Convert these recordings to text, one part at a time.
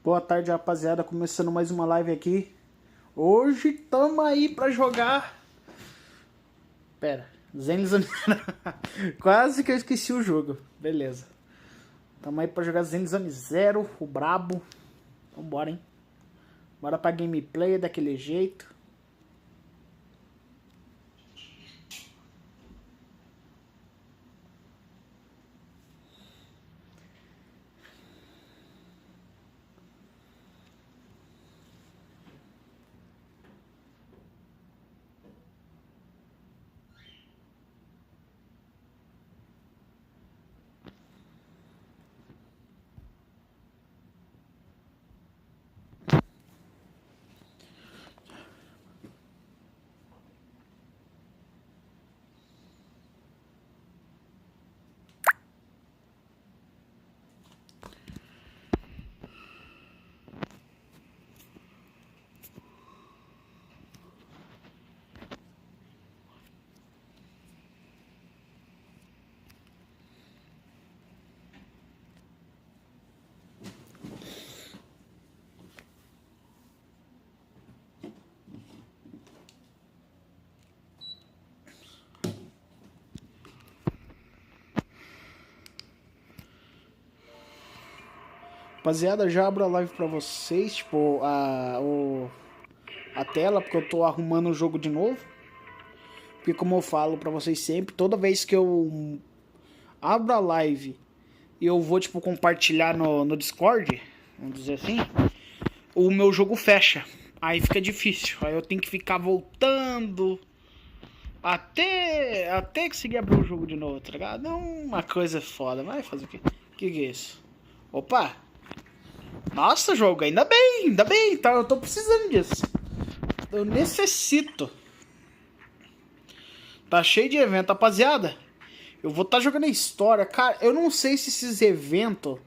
Boa tarde, rapaziada, começando mais uma live aqui. Hoje tamo aí pra jogar... Pera, Zenless... Quase que eu esqueci o jogo, beleza. Tamo aí pra jogar Zenless 0, o brabo. Vambora, hein. Bora pra gameplay daquele jeito. Rapaziada, já abro a live pra vocês, tipo, a tela, porque eu tô arrumando o jogo de novo. Porque como eu falo pra vocês sempre, toda vez que eu abro a live e eu vou, tipo, compartilhar no Discord, vamos dizer assim, o meu jogo fecha. Aí fica difícil, aí eu tenho que ficar voltando até conseguir abrir o jogo de novo, tá ligado? É uma coisa foda, vai fazer o quê? Que é isso? Opa! Nossa, jogo, ainda bem, tá? Eu tô precisando disso. Eu necessito. Tá cheio de evento, rapaziada. Eu vou estar jogando a história. Cara, eu não sei se esses eventos...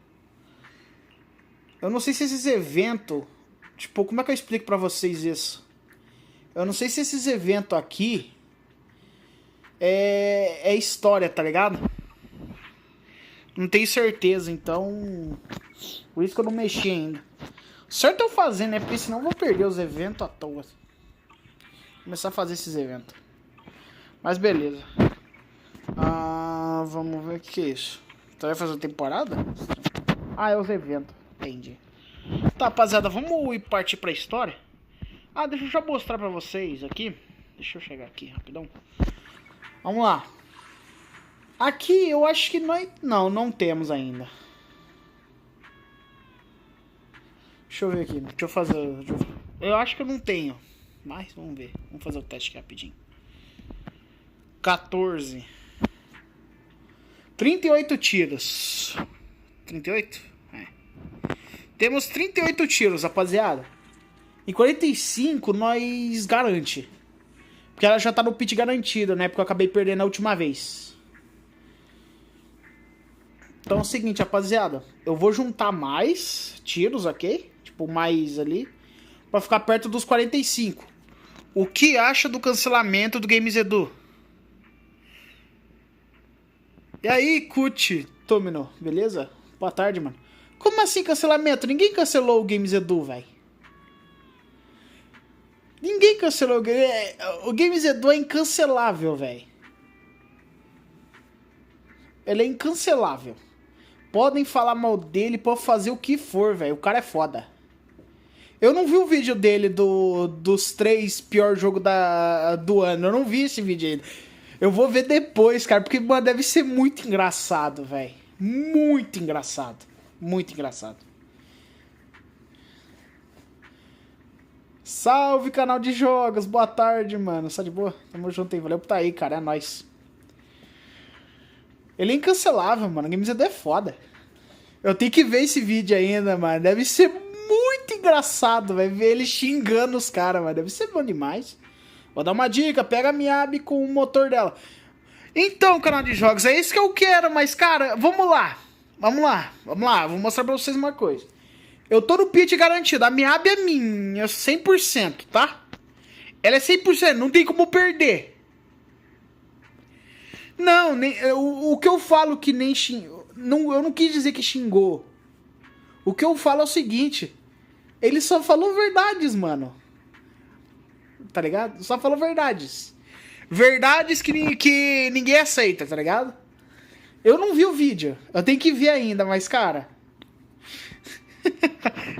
Tipo, como é que eu explico pra vocês isso? Eu não sei se esses eventos aqui... É história, tá ligado? Não tenho certeza, então... Por isso que eu não mexi ainda. Certo eu fazer, né? Porque senão eu vou perder os eventos à toa. Começar a fazer esses eventos. Mas beleza. Vamos ver o que é isso. Então vai fazer a temporada? Ah, é os eventos. Entendi. Tá, rapaziada, vamos partir pra história? Deixa eu já mostrar pra vocês aqui. Deixa eu chegar aqui rapidão. Vamos lá. Aqui eu acho que nós... Não temos ainda. Deixa eu ver aqui. Deixa eu fazer... Eu acho que eu não tenho. Mas vamos ver. Vamos fazer o teste aqui rapidinho. 14. 38 tiros. 38? É. Temos 38 tiros, rapaziada. E 45 nós garante. Porque ela já tá no pit garantido, né? Porque eu acabei perdendo a última vez. Então é o seguinte, rapaziada. Eu vou juntar mais tiros, ok? Tipo, mais ali. Pra ficar perto dos 45. O que acha do cancelamento do Games Edu? E aí, Cut, Tomino, beleza? Boa tarde, mano. Como assim cancelamento? Ninguém cancelou o Games Edu, velho. Ninguém cancelou o Games Edu é incancelável, velho. Ele é incancelável. Podem falar mal dele, pode fazer o que for, velho. O cara é foda. Eu não vi o vídeo dele dos 3 piores jogos do ano. Eu não vi esse vídeo ainda. Eu vou ver depois, cara, porque, mano, deve ser muito engraçado, velho. Muito engraçado. Muito engraçado. Salve, canal de jogos. Boa tarde, mano. Só de boa? Tamo junto aí. Valeu por tá aí, cara. É nóis. Ele é incancelável, mano. O Games é foda. Eu tenho que ver esse vídeo ainda, mano. Deve ser muito engraçado, velho. Ver ele xingando os caras, mano. Deve ser bom demais. Vou dar uma dica, pega a Miyabi com o motor dela. Então, canal de jogos, é isso que eu quero, mas, cara, vamos lá. Vou mostrar pra vocês uma coisa. Eu tô no pit garantido, a Miyabi é minha, 100%, tá? Ela é 100%, não tem como perder. Não, o que eu falo que nem xingou... Eu não quis dizer que xingou. O que eu falo é o seguinte... Ele só falou verdades, mano. Tá ligado? Só falou verdades. Verdades que ninguém aceita, tá ligado? Eu não vi o vídeo. Eu tenho que ver ainda, mas, cara...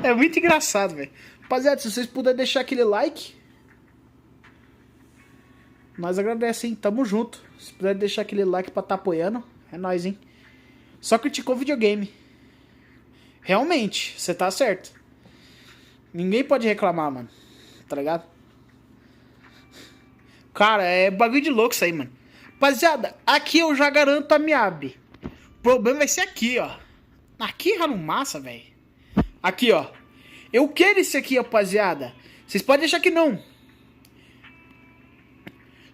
é muito engraçado, velho. Rapaziada, se vocês puderem deixar aquele like... nós agradecemos, hein? Tamo junto. Se puder deixar aquele like pra tá apoiando, é nóis, hein? Só criticou o videogame. Realmente, você tá certo. Ninguém pode reclamar, mano. Tá ligado? Cara, é bagulho de louco isso aí, mano. Rapaziada, aqui eu já garanto a Miyabi. O problema vai ser aqui, ó. Aqui já não massa, velho. Aqui, ó. Eu quero esse aqui, rapaziada. Vocês podem achar que não.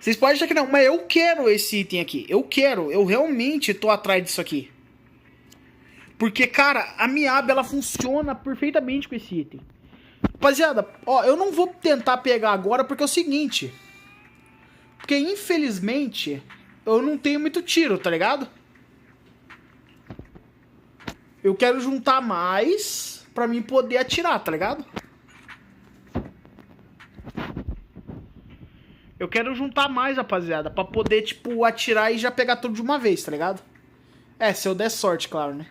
Vocês podem achar que não, mas eu quero esse item aqui. Eu quero. Eu realmente tô atrás disso aqui. Porque, cara, a Miyabi, ela funciona perfeitamente com esse item. Rapaziada, ó, eu não vou tentar pegar agora porque é o seguinte. Porque, infelizmente, eu não tenho muito tiro, tá ligado? Eu quero juntar mais pra mim poder atirar, tá ligado? Eu quero juntar mais, rapaziada, pra poder, tipo, atirar e já pegar tudo de uma vez, tá ligado? É, se eu der sorte, claro, né?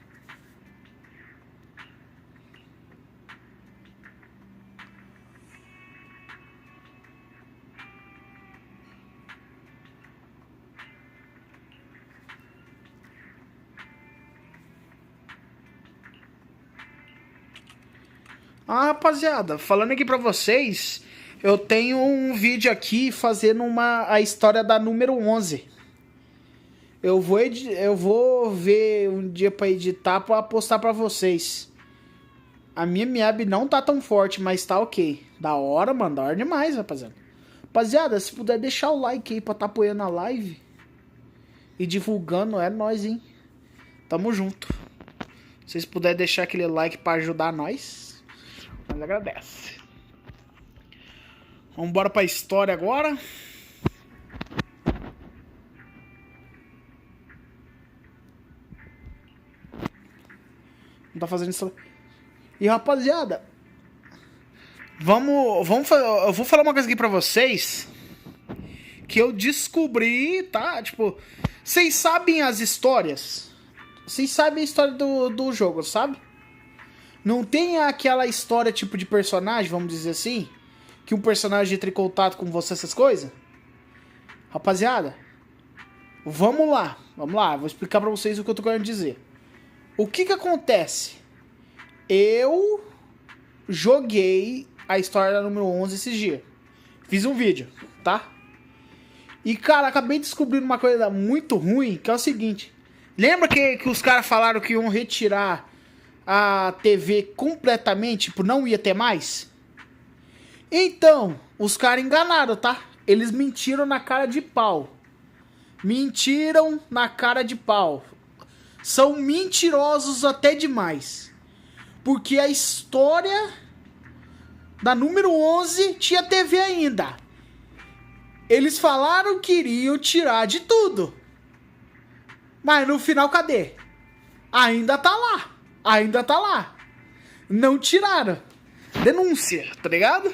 Ah, rapaziada, falando aqui pra vocês, eu tenho um vídeo aqui fazendo a história da número 11. Eu vou ver um dia pra editar pra postar pra vocês. A minha Miyabi não tá tão forte, mas tá ok. Da hora, mano, da hora demais, rapaziada. Rapaziada, se puder deixar o like aí pra tá apoiando a live e divulgando, é nóis, hein? Tamo junto. Se vocês puderem deixar aquele like pra ajudar nós, nós agradece. Vamos embora pra história agora. Não tá fazendo isso. E rapaziada, eu vou falar uma coisa aqui pra vocês que eu descobri, tá? Tipo, vocês sabem as histórias? Vocês sabem a história do jogo, sabe? Não tem aquela história tipo de personagem, vamos dizer assim, que um personagem entra em contato com você, essas coisas? Rapaziada, vamos lá, vou explicar pra vocês o que eu tô querendo dizer. O que acontece? Eu joguei a história da número 11 esses dias. Fiz um vídeo, tá? E, cara, acabei descobrindo uma coisa muito ruim, que é o seguinte. Lembra que os caras falaram que iam retirar a TV completamente, tipo, não ia ter mais? Então, os caras enganaram, tá? Eles mentiram na cara de pau. Mentiram na cara de pau. São mentirosos até demais. Porque a história da número 11 tinha TV ainda. Eles falaram que iriam tirar de tudo. Mas no final, cadê? Ainda tá lá. Ainda tá lá. Não tiraram. Denúncia, tá ligado?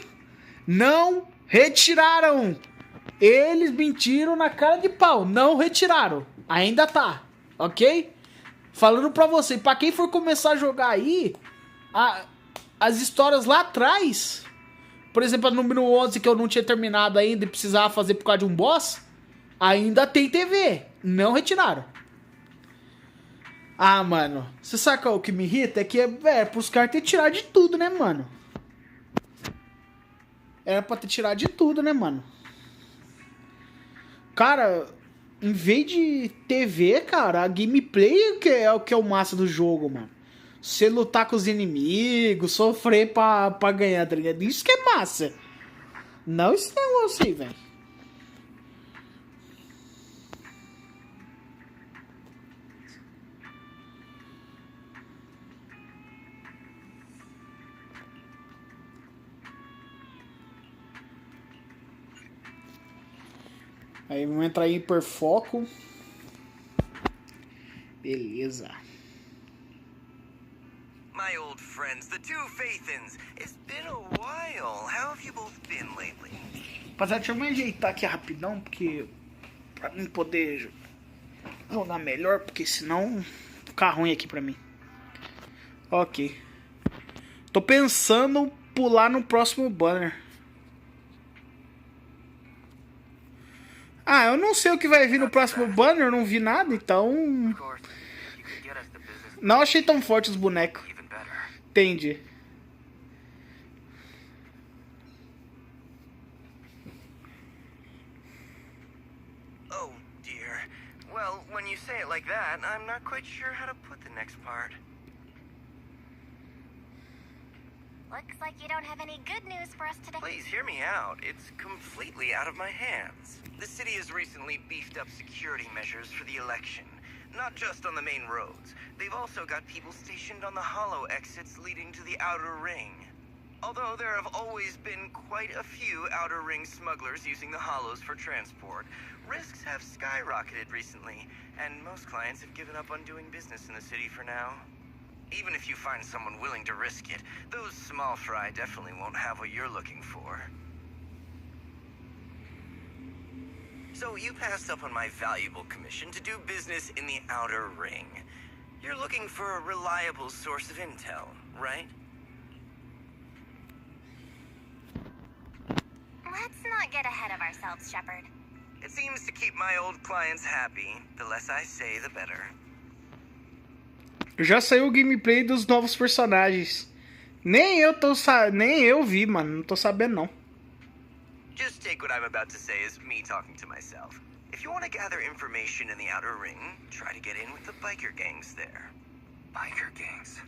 Não retiraram. Eles mentiram na cara de pau. Não retiraram. Ainda tá. Ok? Falando pra você, pra quem for começar a jogar aí, as histórias lá atrás, por exemplo, a número 11 que eu não tinha terminado ainda e precisava fazer por causa de um boss, ainda tem TV. Não retiraram. Ah, mano, você sabe o que me irrita? É que pros caras ter tirado de tudo, né, mano? Era pra ter tirado de tudo, né, mano? Cara, em vez de TV, cara, a gameplay é o que é o massa do jogo, mano. Você lutar com os inimigos, sofrer pra ganhar, tá ligado? Isso que é massa. Não esse negócio aí, velho. Aí vamos entrar em hiperfoco. Beleza. my old friends, the two Faithins. It's been a while. How have you both been lately? Rapaziada, deixa eu me ajeitar aqui rapidão, porque pra mim poder jogar melhor, porque senão ficar ruim aqui pra mim. Ok. Tô pensando pular no próximo banner. Ah, eu não sei o que vai vir no próximo banner, eu não vi nada, então... Não achei tão forte os bonecos. Entendi. Oh, dear. Well, when you say it like that, I'm not quite sure how to put the next part. Looks like you don't have any good news for us today. Please hear me out. It's completely out of my hands. The city has recently beefed up security measures for the election. Not just on the main roads. They've also got people stationed on the hollow exits leading to the outer ring. Although there have always been quite a few outer ring smugglers using the hollows for transport, risks have skyrocketed recently, and most clients have given up on doing business in the city for now. Even if you find someone willing to risk it, those small fry definitely won't have what you're looking for. So you passed up on my valuable commission to do business in the outer ring. You're looking for a reliable source of intel, right? Let's not get ahead of ourselves, Shepard. It seems to keep my old clients happy. The less I say, the better. Já saiu o gameplay dos novos personagens. Nem eu vi, mano. Não tô sabendo, não. Just take what I'm about to say as me talking to myself. If you want to gather information in the outer ring, try to get in with the biker gangs there. Biker gangs?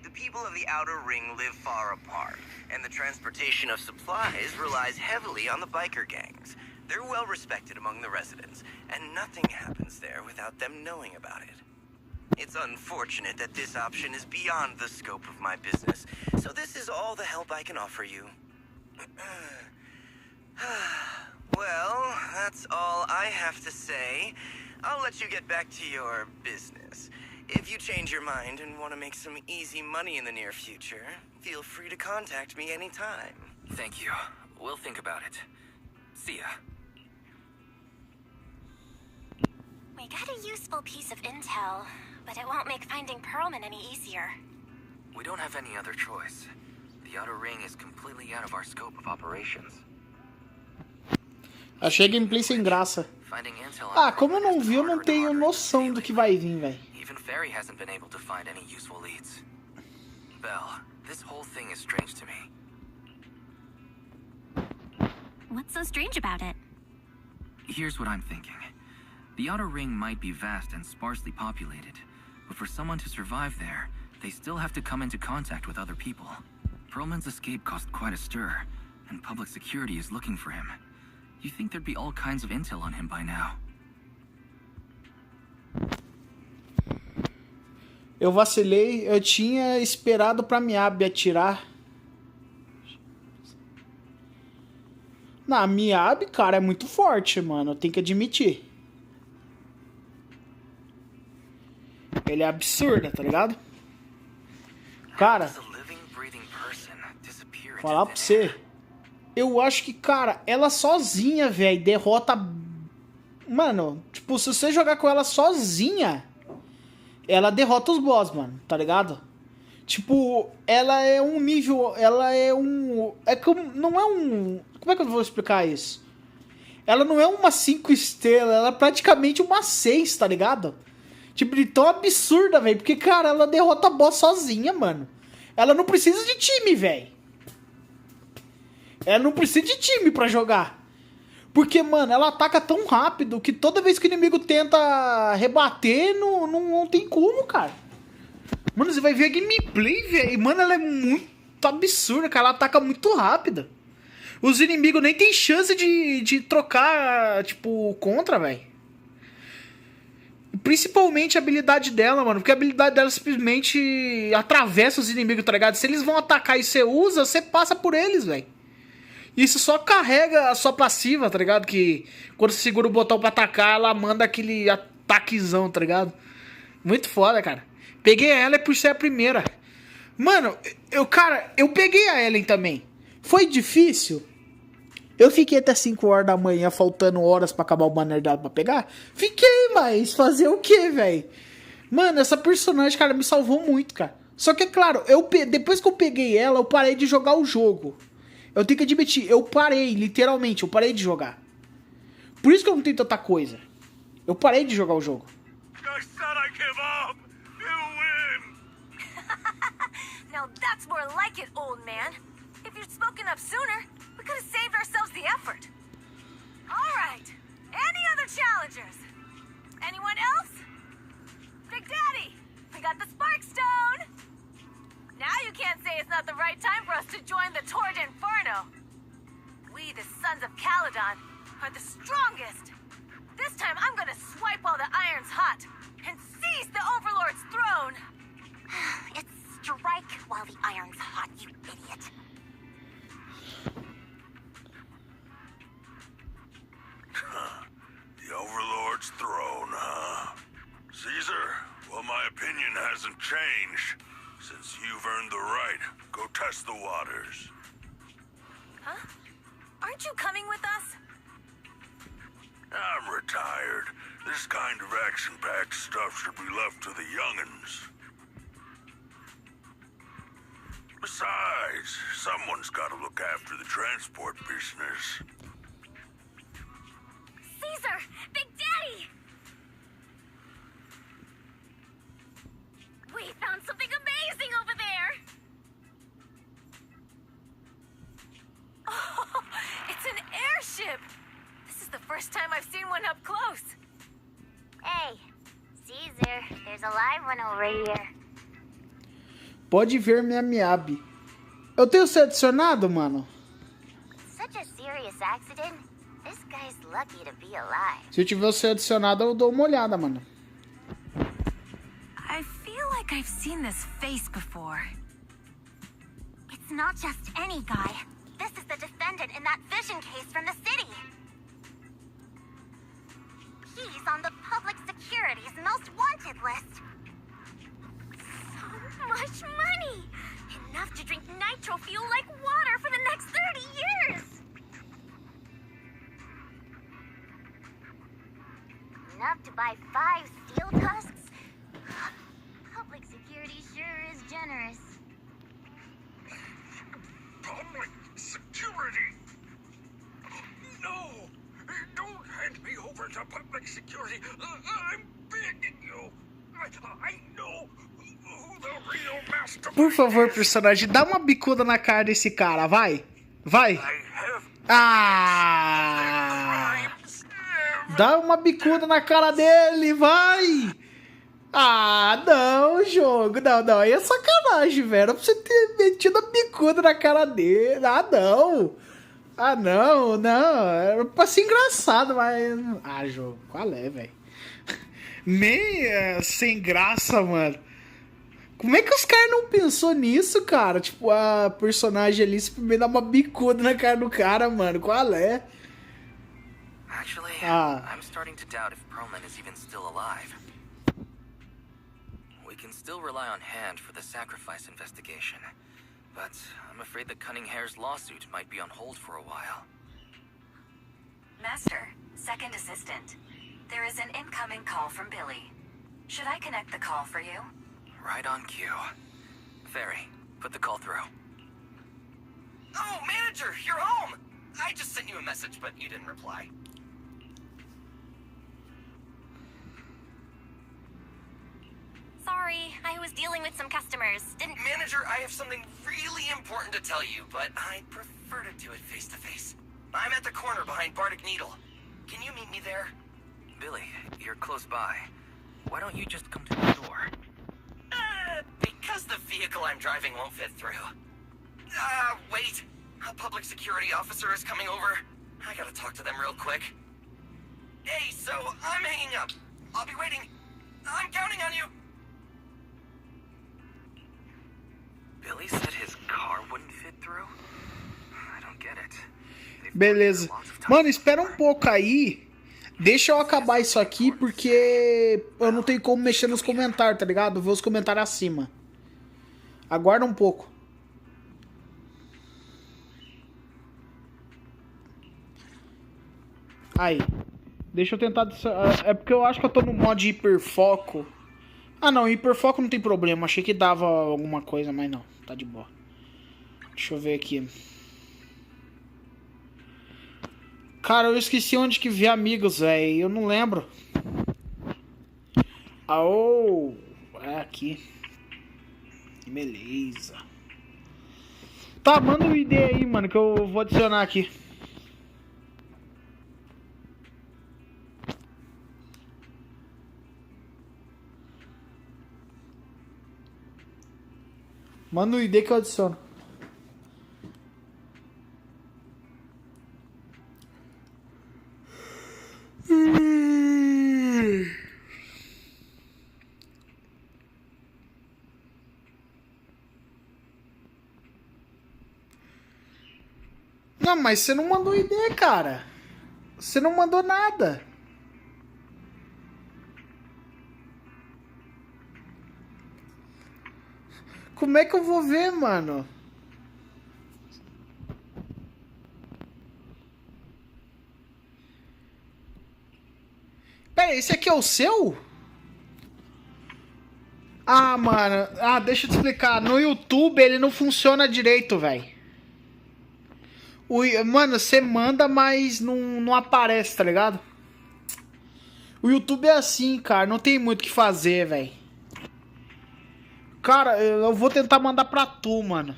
The people of the outer ring live far apart, and the transportation of supplies relies heavily on the biker gangs. They're well respected among the residents, and nothing happens there without them knowing about it. It's unfortunate that this option is beyond the scope of my business, so this is all the help I can offer you. Well, that's all I have to say. I'll let you get back to your business. If you change your mind and want to make some easy money in the near future, feel free to contact me anytime. Thank you. We'll think about it. See ya. We got a useful piece of intel, but it won't make finding Perlman any easier. We don't have any other choice. The outer ring is completely out of our scope of operations. Achei gameplay sem graça. Finding intel Ah, como eu não vi, eu não tenho noção do que vai vir, velho. Even Ferry hasn't been able to find any useful leads. Belle, this whole thing is strange to me. What's so strange about it? Here's what I'm thinking. The outer ring might be vast and sparsely populated, but for someone to survive there, they still have to come into contact with other people. Perlman's escape caused quite a stir, and public security is looking for him. You think there'd be all kinds of intel on him by now. Eu vacilei, eu tinha esperado pra Miyabi atirar. Na Miyabi, cara, é muito forte, mano. Eu tenho que admitir. Ele é absurda, tá ligado? Cara, falar pra você. Eu acho que, cara, ela sozinha, velho, derrota... Mano, tipo, se você jogar com ela sozinha, ela derrota os boss, mano, tá ligado? Tipo, ela é um nível... Ela é um... É como... Não é um... Como é que eu vou explicar isso? Ela não é uma 5 estrelas, ela é praticamente uma 6, tá ligado? Tipo, de tão absurda, velho. Porque, cara, ela derrota boss sozinha, mano. Ela não precisa de time, velho. Ela não precisa de time pra jogar. Porque, mano, ela ataca tão rápido que toda vez que o inimigo tenta rebater, não tem como, cara. Mano, você vai ver a gameplay, velho. Mano, ela é muito absurda, cara. Ela ataca muito rápido. Os inimigos nem tem chance de trocar, tipo, contra, velho. Principalmente a habilidade dela, mano. Porque a habilidade dela simplesmente atravessa os inimigos, tá ligado? Se eles vão atacar e você usa, você passa por eles, velho. Isso só carrega a sua passiva, tá ligado? Que quando você segura o botão pra atacar, ela manda aquele ataquezão, tá ligado? Muito foda, cara. Peguei a Ellen por ser a primeira. Mano, eu peguei a Ellen também. Foi difícil? Eu fiquei até 5 horas da manhã, faltando horas pra acabar o banner dela pra pegar? Fiquei, mas fazer o quê, velho? Mano, essa personagem, cara, me salvou muito, cara. Só que, é claro, depois que eu peguei ela, eu parei de jogar o jogo. Eu tenho que admitir, eu parei, literalmente, eu parei de jogar. Por isso que eu não tenho tanta coisa. Eu parei de jogar o jogo. I said I give up. You win. Now that's more like it, old man. If you'd spoken up sooner, we could have saved ourselves the effort. All right. Any other challengers? Anyone else? Big Daddy, we got the Spark Stone. Now you can't say it's not the right time for us to join the Torrid Inferno. We, the Sons of Caledon, are the strongest. This time I'm gonna swipe while the iron's hot and seize the Overlord's throne. It's strike while the iron's hot, you idiot. The Overlord's throne, huh? Caesar, well, my opinion hasn't changed. Since you've earned the right, go test the waters. Huh? Aren't you coming with us? I'm retired. This kind of action-packed stuff should be left to the young'uns. Besides, someone's got to look after the transport business. Caesar! Big Daddy! We found something amazing over there! Oh, it's an airship! This is the first time I've seen one up close. Hey, Caesar, there's a live one over here. Pode ver minha Miyabi. Eu tenho ser adicionado, mano? Such a serious accident. This guy's lucky to be alive. Se eu tiver ser adicionado, eu dou uma olhada, mano. I feel like I've seen this face before. It's not just any guy. This is the defendant in that vision case from the city. He's on the public security's most wanted list. So much money! Enough to drink nitro fuel like water for the next 30 years! Enough to buy 5 steel tusks? Public security sure is generous. Public security? No! Don't hand me over to public security. I'm begging you. I know who the real master. Por favor, personagem, dá uma bicuda na cara desse cara, vai. Vai. Ah! Dá uma bicuda na cara dele, vai. Ah, não, jogo. Não. Aí é sacanagem, velho. Era pra você ter metido a bicuda na cara dele. Ah, não. Era pra ser engraçado, mas... Ah, jogo. Qual é, velho? Nem sem graça, mano. Como é que os caras não pensou nisso, cara? Tipo, a personagem ali simplesmente dá uma bicuda na cara do cara, mano. Qual é? Actually, I'm starting to doubt if Perlman is even still alive. We can still rely on Hand for the sacrifice investigation, but I'm afraid the Cunning Hare's lawsuit might be on hold for a while. Master, second assistant. There is an incoming call from Billy. Should I connect the call for you? Right on cue. Fairy, put the call through. Oh, manager, you're home! I just sent you a message, but you didn't reply. Sorry, I was dealing with some customers. Didn't... Manager, I have something really important to tell you, but I'd prefer to do it face to face. I'm at the corner behind Bardic Needle. Can you meet me there? Billy, you're close by. Why don't you just come to the door? Because the vehicle I'm driving won't fit through. Wait. A public security officer is coming over. I gotta talk to them real quick. Hey, so I'm hanging up. I'll be waiting. I'm counting on you. Billy said his car wouldn't fit through? I don't get it. Beleza. Mano, espera um pouco aí. Deixa eu acabar isso aqui, porque eu não tenho como mexer nos comentários, tá ligado? Ver os comentários acima. Aguarda um pouco. Aí. Deixa eu tentar... É porque eu acho que eu tô no modo hiperfoco. Ah, não. Hiperfoco não tem problema. Achei que dava alguma coisa, mas não. Tá de boa. Deixa eu ver aqui. Cara, eu esqueci onde que vi amigos, velho. Eu não lembro. Oh, é aqui. Beleza. Tá, manda o ID aí, mano, que eu vou adicionar aqui. Manda o ID que eu adiciono. Não, mas você não mandou ID, cara. Você não mandou nada. Como é que eu vou ver, mano? Pera aí, esse aqui é o seu? Ah, mano. Ah, deixa eu te explicar. No YouTube ele não funciona direito, velho. Mano, você manda, mas não aparece, tá ligado? O YouTube é assim, cara. Não tem muito o que fazer, velho. Cara, eu vou tentar mandar pra tu, mano.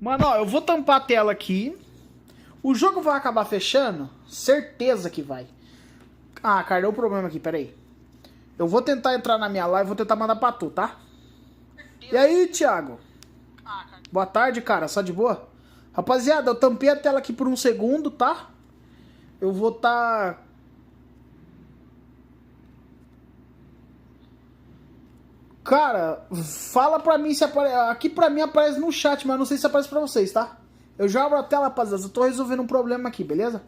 Mano, ó, eu vou tampar a tela aqui. O jogo vai acabar fechando? Certeza que vai. Ah, cara, deu um problema aqui, peraí. Eu vou tentar entrar na minha live, vou tentar mandar pra tu, tá? E aí, Thiago? Boa tarde, cara, só de boa? Rapaziada, eu tampei a tela aqui por um segundo, tá? Eu vou tá... Cara, fala pra mim se aparece... Aqui pra mim aparece no chat, mas não sei se aparece pra vocês, tá? Eu já abro a tela, rapaziada, eu tô resolvendo um problema aqui, beleza?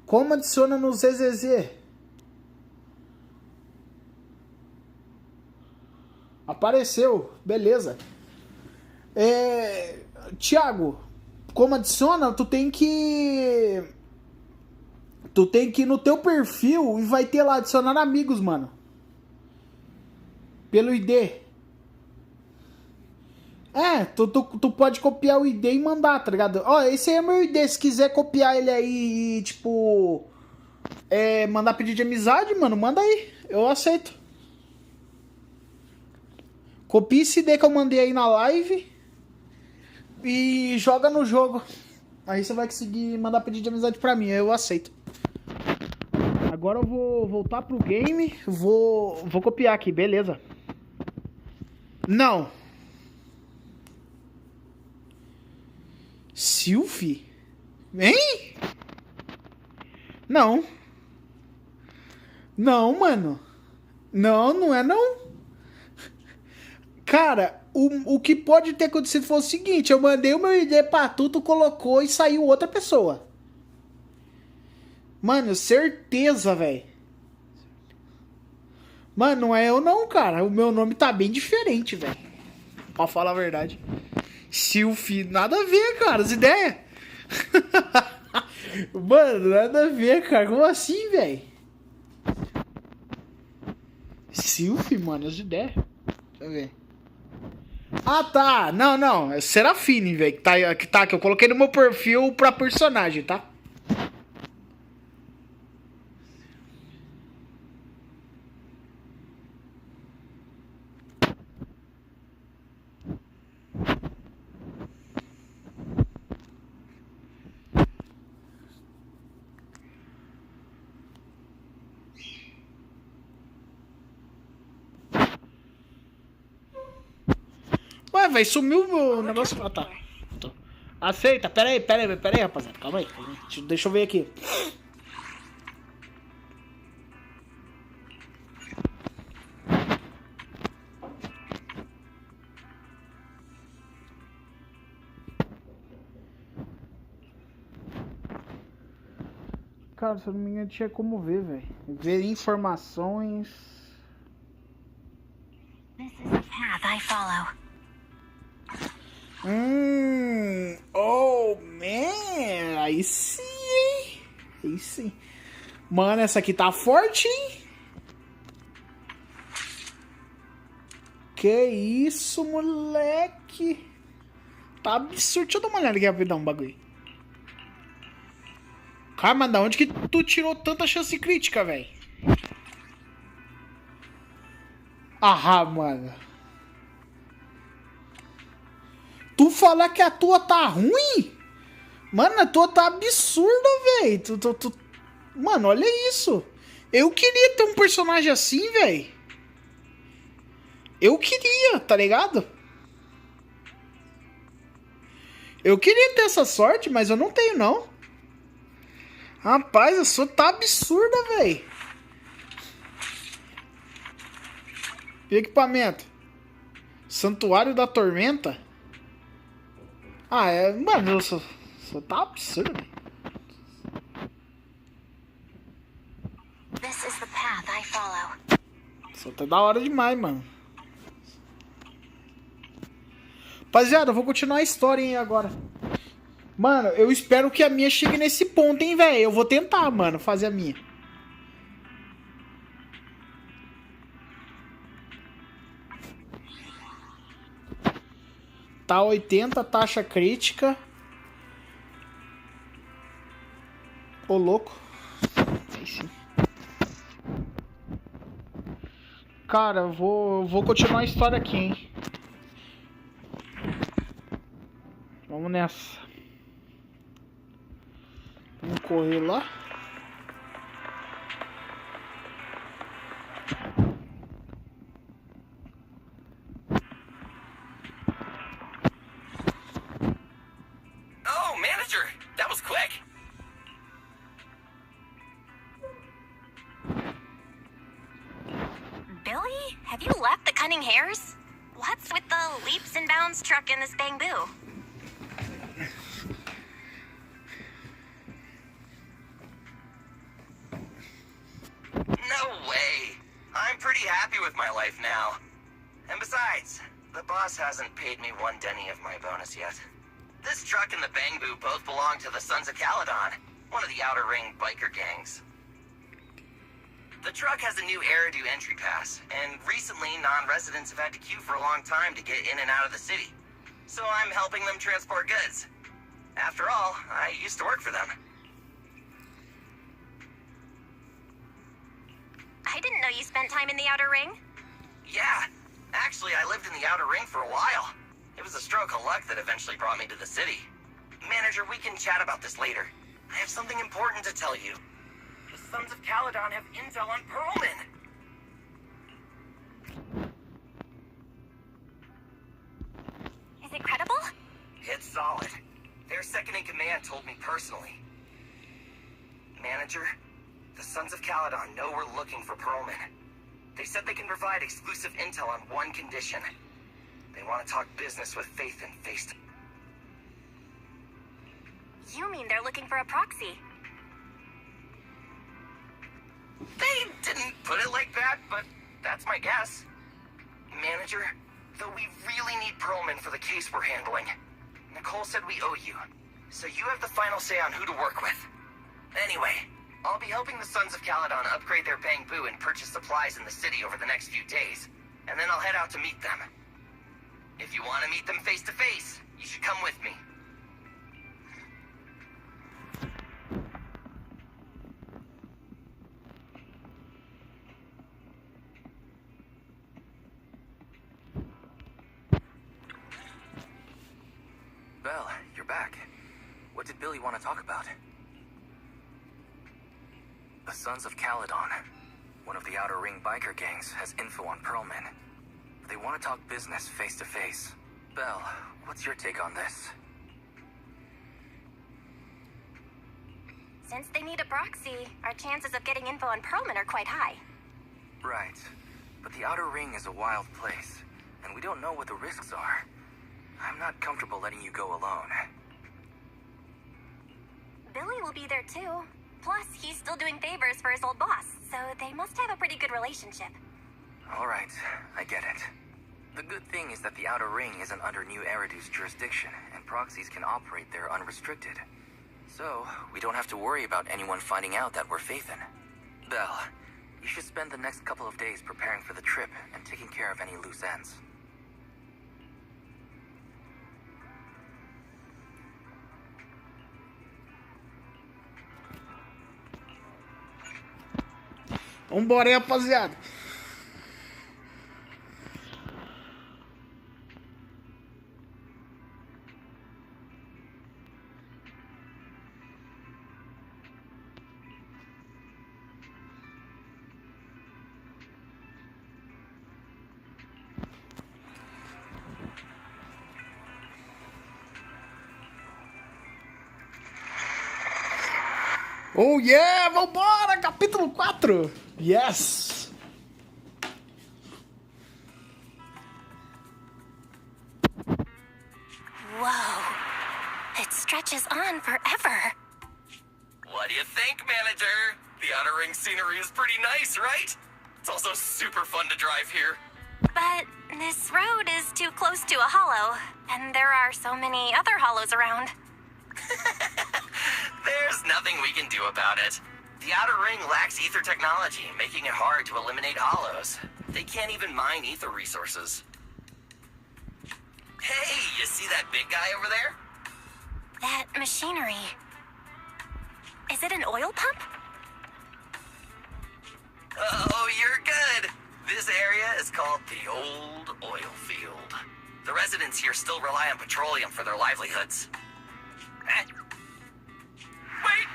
Como adiciona no ZZZ? Apareceu, beleza. Thiago, como adiciona, tu tem que ir no teu perfil e vai ter lá adicionar amigos, mano. Pelo ID. Tu pode copiar o ID e mandar, tá ligado? Ó, esse aí é meu ID, se quiser copiar ele aí e, tipo... mandar pedir de amizade, mano, manda aí. Eu aceito. Copia esse ID que eu mandei aí na live e joga no jogo. Aí você vai conseguir mandar pedir de amizade pra mim, eu aceito. Agora eu vou voltar pro game, vou copiar aqui, beleza. Não. Silphy? Hein? Não. Não, mano. Não é não. Cara, o que pode ter acontecido foi o seguinte, eu mandei o meu ID pra tu colocou e saiu outra pessoa. Mano, certeza, velho. Mano, não é eu não, cara. O meu nome tá bem diferente, velho. Pra falar a verdade. Silphy, nada a ver, cara, as ideias. Mano, nada a ver, cara. Como assim, velho? Silphy, mano, as ideias. Deixa eu ver. Ah, tá. Não. É Serafine, velho. Que eu coloquei no meu perfil pra personagem, tá? Ué, velho, sumiu o negócio. Ah, tá. Aceita, pera aí, rapaziada. Calma aí. Deixa eu ver aqui. Cara, se eu não me engano, tinha como ver, velho. Ver informações. This is the path I follow. Oh, man. Aí sim, hein? Aí sim. Mano, essa aqui tá forte, hein? Que isso, moleque? Tá absurdo. Deixa eu dar uma olhada aqui rapidão, um bagulho. Cara, mas da onde que tu tirou tanta chance crítica, velho? Ah, mano. Tu falar que a tua tá ruim? Mano, a tua tá absurda, velho. Mano, olha isso. Eu queria ter um personagem assim, velho. Eu queria, tá ligado? Eu queria ter essa sorte, mas eu não tenho, não. Rapaz, a sua tá absurda, velho. E equipamento? Santuário da Tormenta? Ah, é... Mano, só tá absurdo, velho. This is the path I follow. Só tá da hora demais, mano. Rapaziada, eu vou continuar a história, hein, agora. Mano, eu espero que a minha chegue nesse ponto, hein, velho. Eu vou tentar, mano, fazer a minha. Tá 80, taxa crítica. Ô, louco. Aí sim. Cara, eu vou continuar a história aqui, hein. Vamos nessa. Vamos correr lá. Oh, manager, that was quick. Billy, have you left the Cunning Hares? What's with the leaps and bounds truck in this bamboo? No way. I'm pretty happy with my life now. And besides, the boss hasn't paid me one denny of my bonus yet. This truck and the Bangbu both belong to the Sons of Caledon, one of the Outer Ring biker gangs. The truck has a new Eridu entry pass, and recently non-residents have had to queue for a long time to get in and out of the city. So I'm helping them transport goods. After all, I used to work for them. I didn't know you spent time in the Outer Ring. Yeah, actually I lived in the Outer Ring for a while. It was a stroke of luck that eventually brought me to the city. Manager, we can chat about this later. I have something important to tell you. The Sons of Caledon have intel on Perlman. Is it credible? It's solid. Their second in command told me personally. Manager, the Sons of Caledon know we're looking for Perlman. They said they can provide exclusive intel on one condition. They want to talk business with Faith and Face. You mean they're looking for a proxy? They didn't put it like that, but that's my guess. Manager, though we really need Perlman for the case we're handling. Nicole said we owe you, so you have the final say on who to work with. Anyway, I'll be helping the Sons of Caledon upgrade their Bangbu and purchase supplies in the city over the next few days, and then I'll head out to meet them. If you want to meet them face to face, you should come with me. Belle, you're back. What did Billy want to talk about? The Sons of Caledon, one of the Outer Ring biker gangs, has info on Perlman. They want to talk business face to face. Belle, what's your take on this? Since they need a proxy, our chances of getting info on Perlman are quite high. Right. But the Outer Ring is a wild place, and we don't know what the risks are. I'm not comfortable letting you go alone. Billy will be there too. Plus, he's still doing favors for his old boss, so they must have a pretty good relationship. Alright, I get it. The good thing is that the Outer Ring isn't under New Eridu's jurisdiction, and proxies can operate there unrestricted. So, we don't have to worry about anyone finding out that we're Phaethon. Belle, you should spend the next couple of days preparing for the trip and taking care of any loose ends. Vambora aí, rapaziada. Oh yeah, vambora, capítulo 4. Yes. Whoa. It stretches on forever. What do you think, manager? The Outer Ring scenery is pretty nice, right? It's also super fun to drive here. But this road is too close to a hollow, and there are so many other hollows around. There's nothing we can do about it. The Outer Ring lacks ether technology, making it hard to eliminate hollows. They can't even mine ether resources. Hey, you see that big guy over there? That machinery. Is it an oil pump? Oh, you're good. This area is called the Old Oil Field. The residents here still rely on petroleum for their livelihoods. Wait!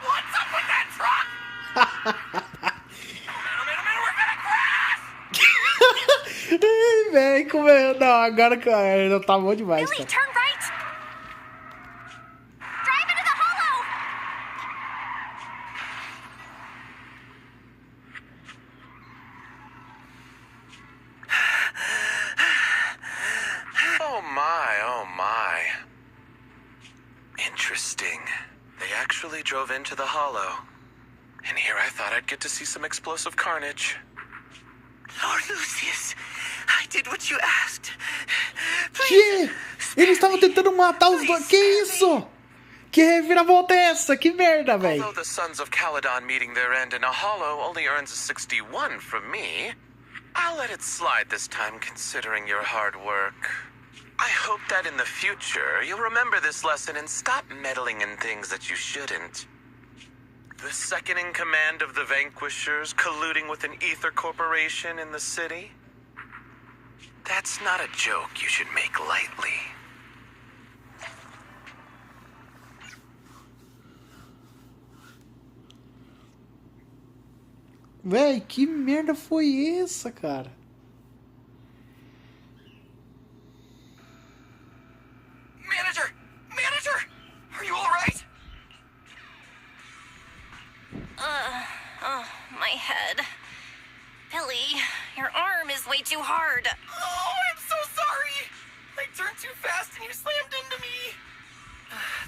What's up with that truck? Man, we're gonna crash! Véi, como é? Não, agora não tá bom demais, Billy, cara. turn right! Drive into the hollow! Oh my. Interesting. They actually drove into the hollow. And here I thought I'd get to see some explosive carnage. Lord Lucius, I did what you asked. Que? Eles estavam tentando matar os dois. Que isso? Que reviravolta é essa? Que merda, velho. Although the Sons of Caledon meeting their end in a hollow only earns a 61 from me, I'll let it slide this time considering your hard work. I hope that in the future you'll remember this lesson and stop meddling in things that you shouldn't. The second in command of the Vanquishers colluding with an ether corporation in the city? That's not a joke you should make lightly. Véi, que merda foi essa, cara? Manager! Are you alright? My head. Billy, your arm is way too hard. Oh, I'm so sorry! I turned too fast and you slammed into me.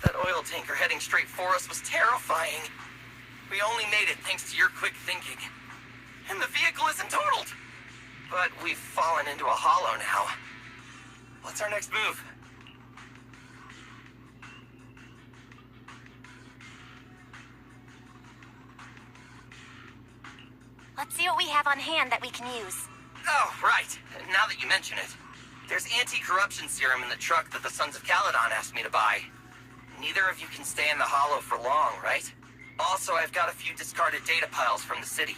That oil tanker heading straight for us was terrifying. We only made it thanks to your quick thinking. And the vehicle isn't totaled. But we've fallen into a hollow now. What's our next move? Let's see what we have on hand that we can use. Oh, right. Now that you mention it. There's anti-corruption serum in the truck that the Sons of Caledon asked me to buy. Neither of you can stay in the hollow for long, right? Also, I've got a few discarded data piles from the city.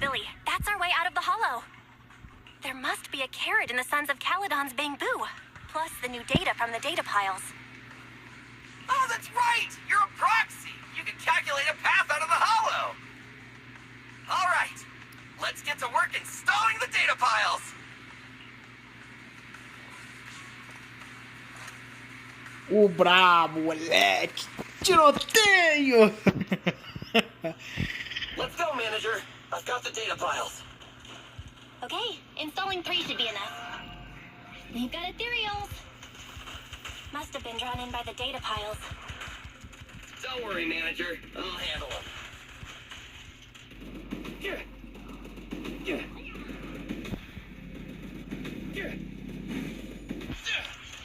Billy, that's our way out of the hollow. There must be a carrot in the Sons of Caledon's bamboo, plus the new data from the data piles. Oh, that's right! You're a proxy! You can calculate a path out of the hollow! Alright, let's get to work installing the data piles! O brabo, moleque! Tiroteio! Let's go, manager. I've got the data piles. Okay, installing 3 should be enough. We've got ethereals. Must have been drawn in by the data piles. Don't worry, manager. I'll handle them.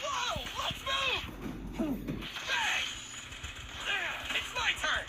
Whoa! Let's move! Hey! It's my turn!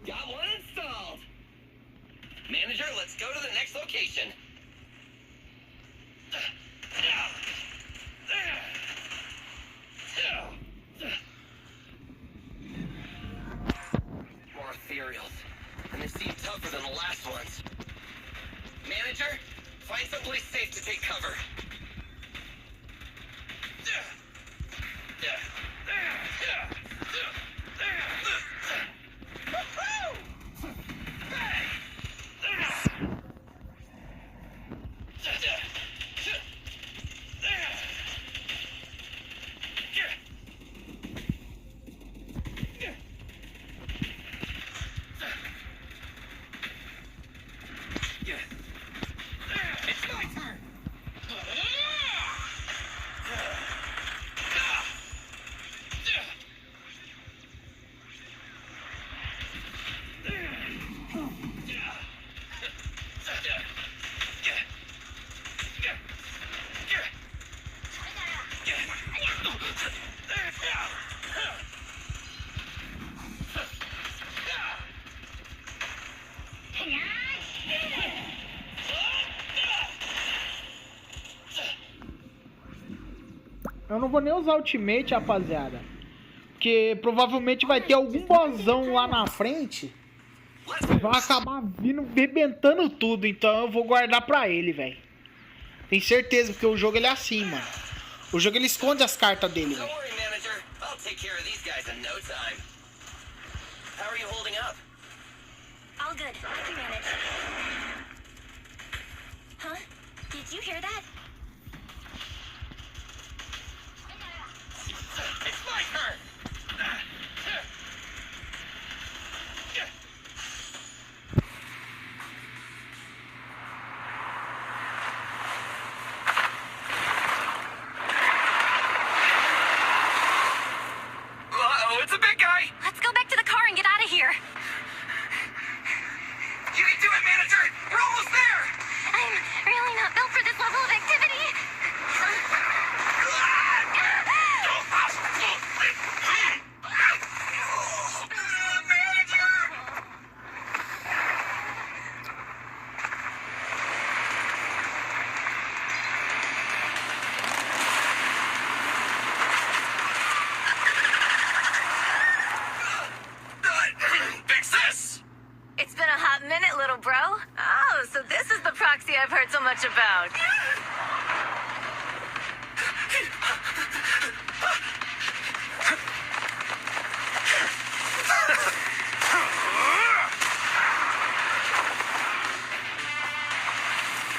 Got one installed. Manager, let's go to the next location. More ethereals, and they seem tougher than the last ones. Manager, find someplace safe to take cover. It's my turn! Eu não vou nem usar ultimate, rapaziada. Porque provavelmente vai ter algum bossão lá na frente. Vai acabar vindo, rebentando tudo. Então eu vou guardar pra ele, velho. Tenho certeza, porque o jogo ele é assim, mano. O jogo ele esconde as cartas dele, velho. All good. I can manage. Huh? Did you hear that? It's my turn! Uh-oh, it's a big guy! Let's go back to the car and get out of here. You can do it, manager! We're almost there! I'm really not built for this level of activity. Fix this! It's been a hot minute, little bro. Oh, so this is the proxy I've heard so much about.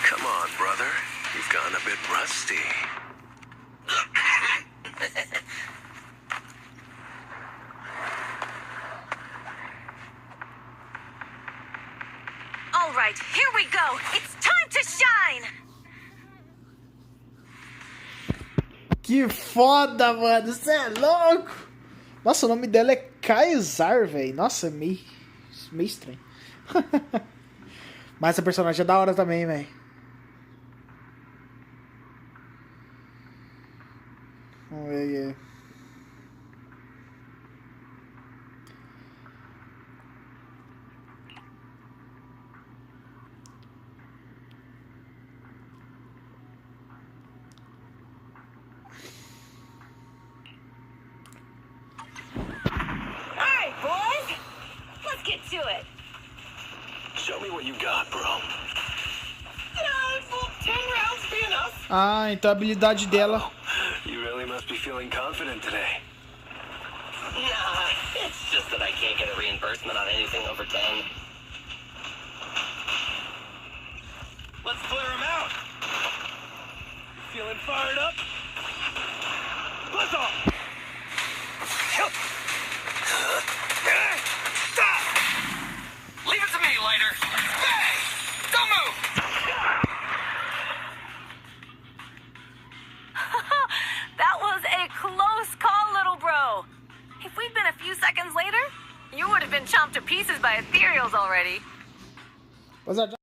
Come on, brother. You've gone a bit rusty. All right, here we go. It's time to shine. Que foda, mano. Você é louco. Nossa, o nome dela é Kaysar, velho. Nossa, meio estranho. Mas essa personagem é da hora também, velho. Vamos ver aí. All right, boys. Let's get to it. Show me what you got, bro. Will 10 rounds be enough? Ah, então a habilidade dela. You really must be feeling confident today. Nah, it's just that I can't get a reimbursement on anything over 10. Let's clear him out. Feeling fired up? Let's off. Leave it to me, Lighter. Hey! Don't move! That was a close call, little bro. If we'd been a few seconds later, you would have been chomped to pieces by ethereals already. What's that?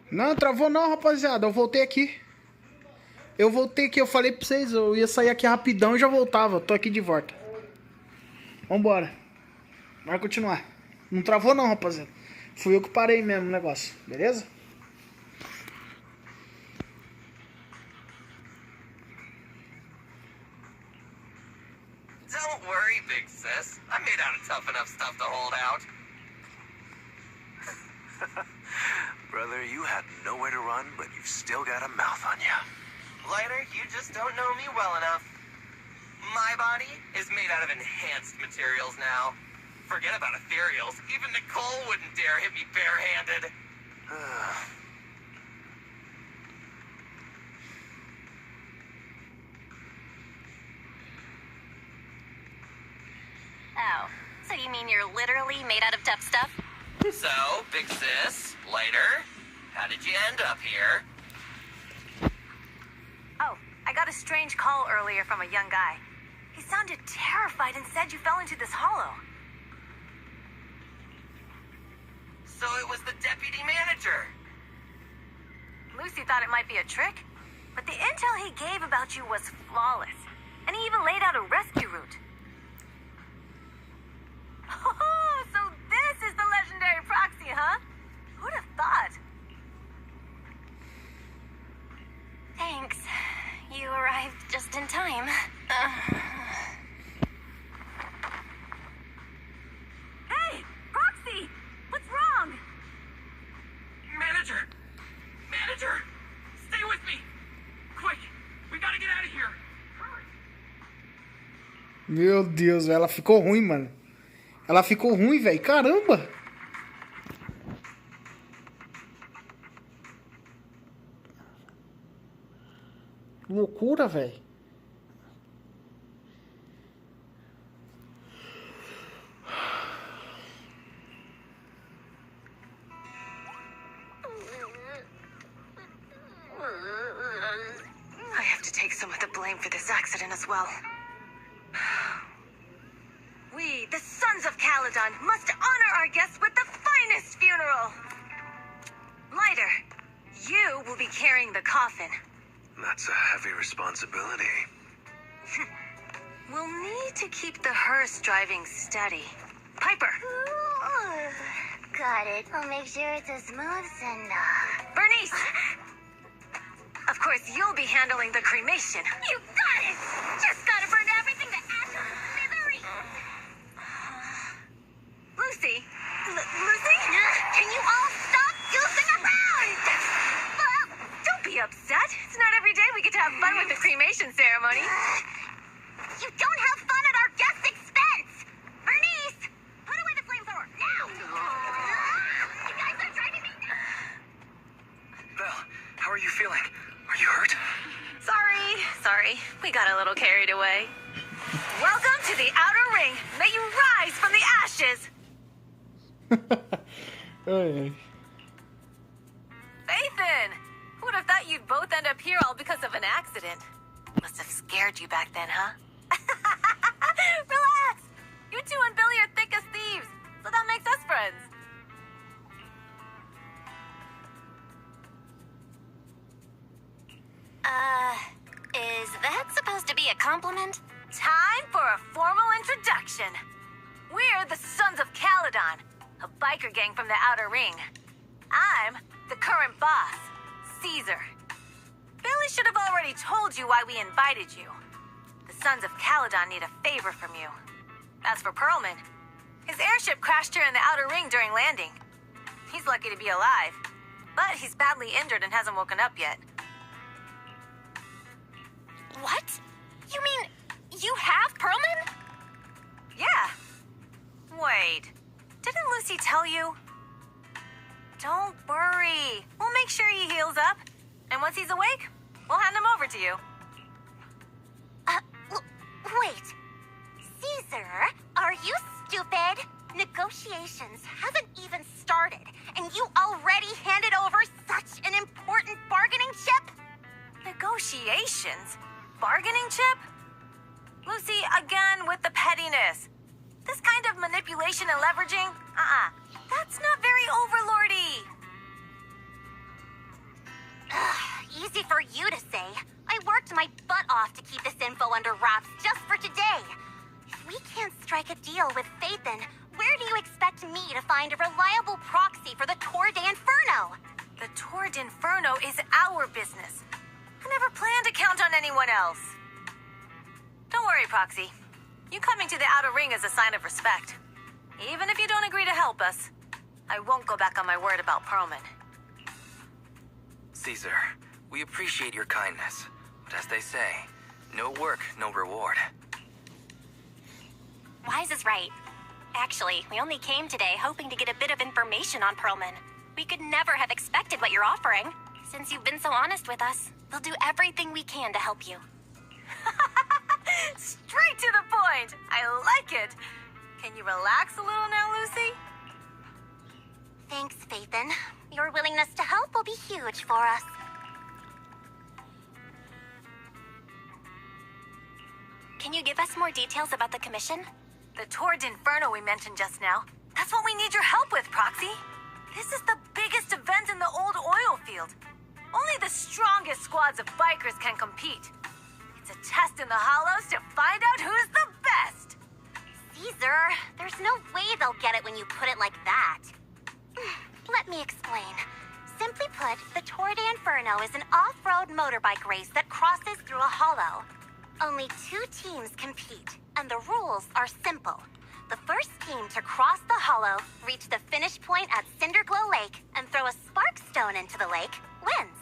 Não, travou não, rapaziada. Eu voltei aqui. Eu falei pra vocês, eu ia sair aqui rapidão e já voltava. Tô aqui de volta. Vambora. Vai continuar. Não travou não, rapaziada. Fui eu que parei mesmo o negócio, beleza? Don't worry, big sis. I'm made out of tough enough stuff to hold out. Brother, you had nowhere to run, but you've still got a mouth on you. Lighter, you just don't know me well enough. My body is made out of enhanced materials now. Forget about ethereals. Even Nicole wouldn't dare hit me barehanded. Oh, so you mean you're literally made out of tough stuff? So, big sis, Lighter, how did you end up here? Oh, I got a strange call earlier from a young guy. He sounded terrified and said you fell into this hollow. So it was the deputy manager. Lucy thought it might be a trick, but the intel he gave about you was flawless. And he even laid out a rescue route. Oh, so this is the legendary proxy, huh? Who'd have thought? Thanks. You arrived just in time. Hey, Proxy! What's wrong? Manager! Manager! Stay with me! Quick! We gotta get out of here! Hurry! Meu Deus, ela ficou ruim, mano. Ela ficou ruim, velho. Caramba! Loucura, velho. I have to take some of the blame for this accident as well. We, the Sons of Caledon, must honor our guests with the finest funeral. Lighter, you will be carrying the coffin. That's a heavy responsibility. We'll need to keep the hearse driving steady. Piper. Ooh, got it. I'll make sure it's as smooth and, Bernice! Of course, you'll be handling the cremation. You got it! Just gotta burn everything to ashes and smithereens! Lucy? Lucy? Can you all stop goofing around? Don't be upset. It's not every day we get to have fun with the cremation ceremony. You don't have fun at our guest expense! Bernice! Put away the flamethrower, now! You guys are driving me nuts! Belle, how are you feeling? Are you hurt? Sorry. We got a little carried away. Welcome to the Outer Ring. May you rise from the ashes. Ai, ai. Nathan! Who would have thought you'd both end up here all because of an accident? Must have scared you back then, huh? Relax! You two and Billy are thick as thieves, so that makes us friends. Is that supposed to be a compliment? Time for a formal introduction. We're the Sons of Caledon, a biker gang from the Outer Ring. I'm the current boss, Caesar. Billy should have already told you why we invited you. The Sons of Caledon need a favor from you. As for Perlman, his airship crashed here in the Outer Ring during landing. He's lucky to be alive, but he's badly injured and hasn't woken up yet. What? You mean you have Perlman? Yeah. Wait, didn't Lucy tell you? Don't worry. We'll make sure he heals up. And once he's awake, we'll hand him over to you. Wait. Caesar, are you stupid? Negotiations haven't even started, and you already handed over such an important bargaining chip? Negotiations? Bargaining chip? Lucy, again with the pettiness. This kind of manipulation and leveraging? That's not very overlordy. Easy for you to say. I worked my butt off to keep this info under wraps just for today. If we can't strike a deal with Phaethon, where do you expect me to find a reliable proxy for the Tour d'Inferno? The Tour d'Inferno is our business. I never planned to count on anyone else. Don't worry, Proxy. You coming to the Outer Ring is a sign of respect. Even if you don't agree to help us, I won't go back on my word about Perlman. Caesar, we appreciate your kindness, but as they say, no work, no reward. Wise is right. Actually, we only came today hoping to get a bit of information on Perlman. We could never have expected what you're offering. Since you've been so honest with us, we'll do everything we can to help you. Straight to the point! I like it! Can you relax a little now, Lucy? Thanks, Phaethon. Your willingness to help will be huge for us. Can you give us more details about the commission? The Tour d'Inferno we mentioned just now. That's what we need your help with, Proxy. This is the biggest event in the old oil field. Only the strongest squads of bikers can compete. It's a test in the hollows to find out who's the best. Caesar, there's no way they'll get it when you put it like that. Let me explain. Simply put, the Tour d'Inferno is an off-road motorbike race that crosses through a hollow. Only 2 teams compete, and the rules are simple. The first team to cross the hollow, reach the finish point at Cinderglow Lake, and throw a spark stone into the lake, wins.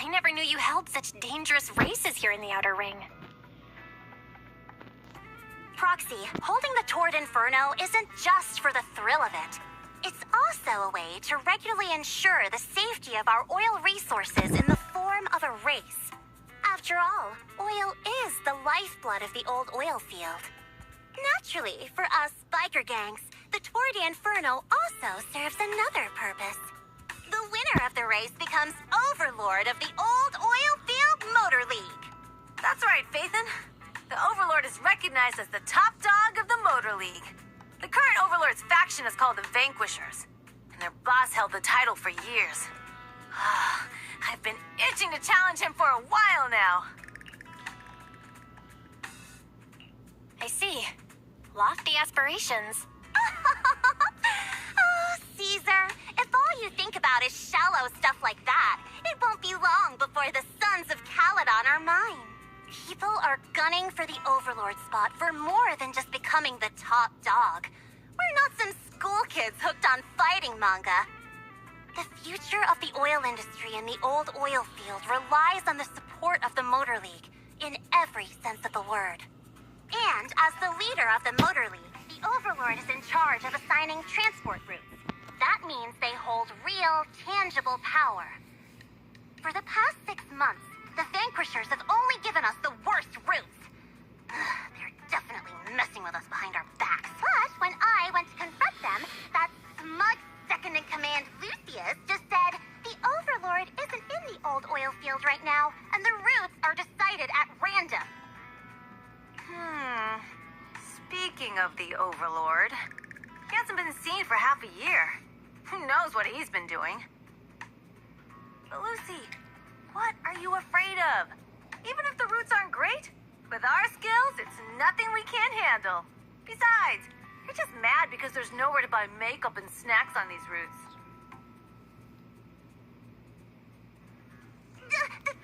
I never knew you held such dangerous races here in the Outer Ring. Proxy, holding the Tour d'Inferno isn't just for the thrill of it. It's also a way to regularly ensure the safety of our oil resources in the form of a race. After all, oil is the lifeblood of the old oil field. Naturally, for us biker gangs, the Tour d'Inferno also serves another purpose. The winner of the race becomes overlord of the old oil field motor Motor League. That's right, Phaethon. The Overlord is recognized as the top dog of the Motor League. The current Overlord's faction is called the Vanquishers, and their boss held the title for years. I've been itching to challenge him for a while now. I see. Lofty aspirations. Oh, Caesar, if all you think about is shallow stuff like that, it won't be long before the sons of Caledon are mine. People are gunning for the Overlord spot for more than just becoming the top dog. We're not some school kids hooked on fighting manga. The future of the oil industry in the old oil field relies on the support of the Motor League, in every sense of the word. And as the leader of the Motor League, the Overlord is in charge of assigning transport routes. That means they hold real, tangible power. For the past 6 months, the Vanquishers have only given us the worst routes. They're definitely messing with us behind our backs. But when I went to confront them, that smug second-in-command Lucius just said, the Overlord isn't in the old oil field right now, and the routes are decided at random. Speaking of the Overlord, he hasn't been seen for half a year. Who knows what he's been doing? But Lucy, what are you afraid of? Even if the routes aren't great, with our skills, it's nothing we can't handle. Besides, you're just mad because there's nowhere to buy makeup and snacks on these routes.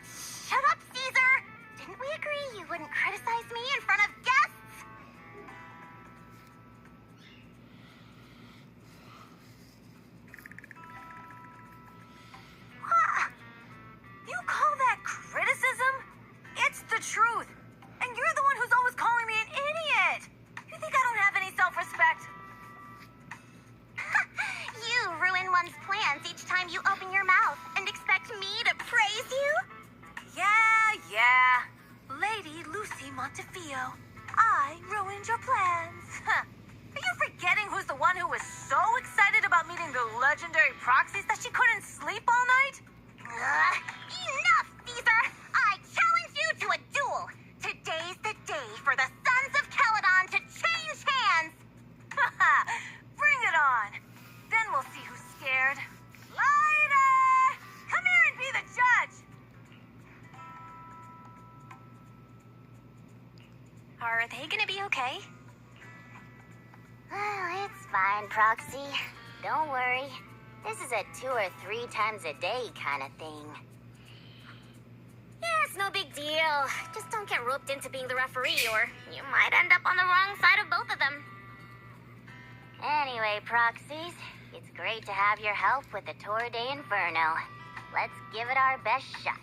Shut up, Caesar! Didn't we agree you wouldn't criticize me in front of guests? What? You call that criticism? It's the truth. And you're the one who's always calling me an idiot. You think I don't have any self-respect? You ruin one's plans each time you open your mouth and expect me to praise you? Yeah. Lady Lucy Montefiore, I ruined your plans. Are you forgetting who's the one who was so excited about meeting the legendary proxies that she couldn't sleep all night? Enough, Caesar! I challenge you to a duel! Today's the day for the Sons of Caledon to change hands! Bring it on! Then we'll see who's scared. Lighter! Come here and be the judge! Are they gonna be okay? Oh, it's fine, Proxy. Don't worry. This is a 2 or 3 times a day kind of thing. Yeah, it's no big deal. Just don't get roped into being the referee, or you might end up on the wrong side of both of them. Anyway, Proxies, it's great to have your help with the Tour de Inferno. Let's give it our best shot.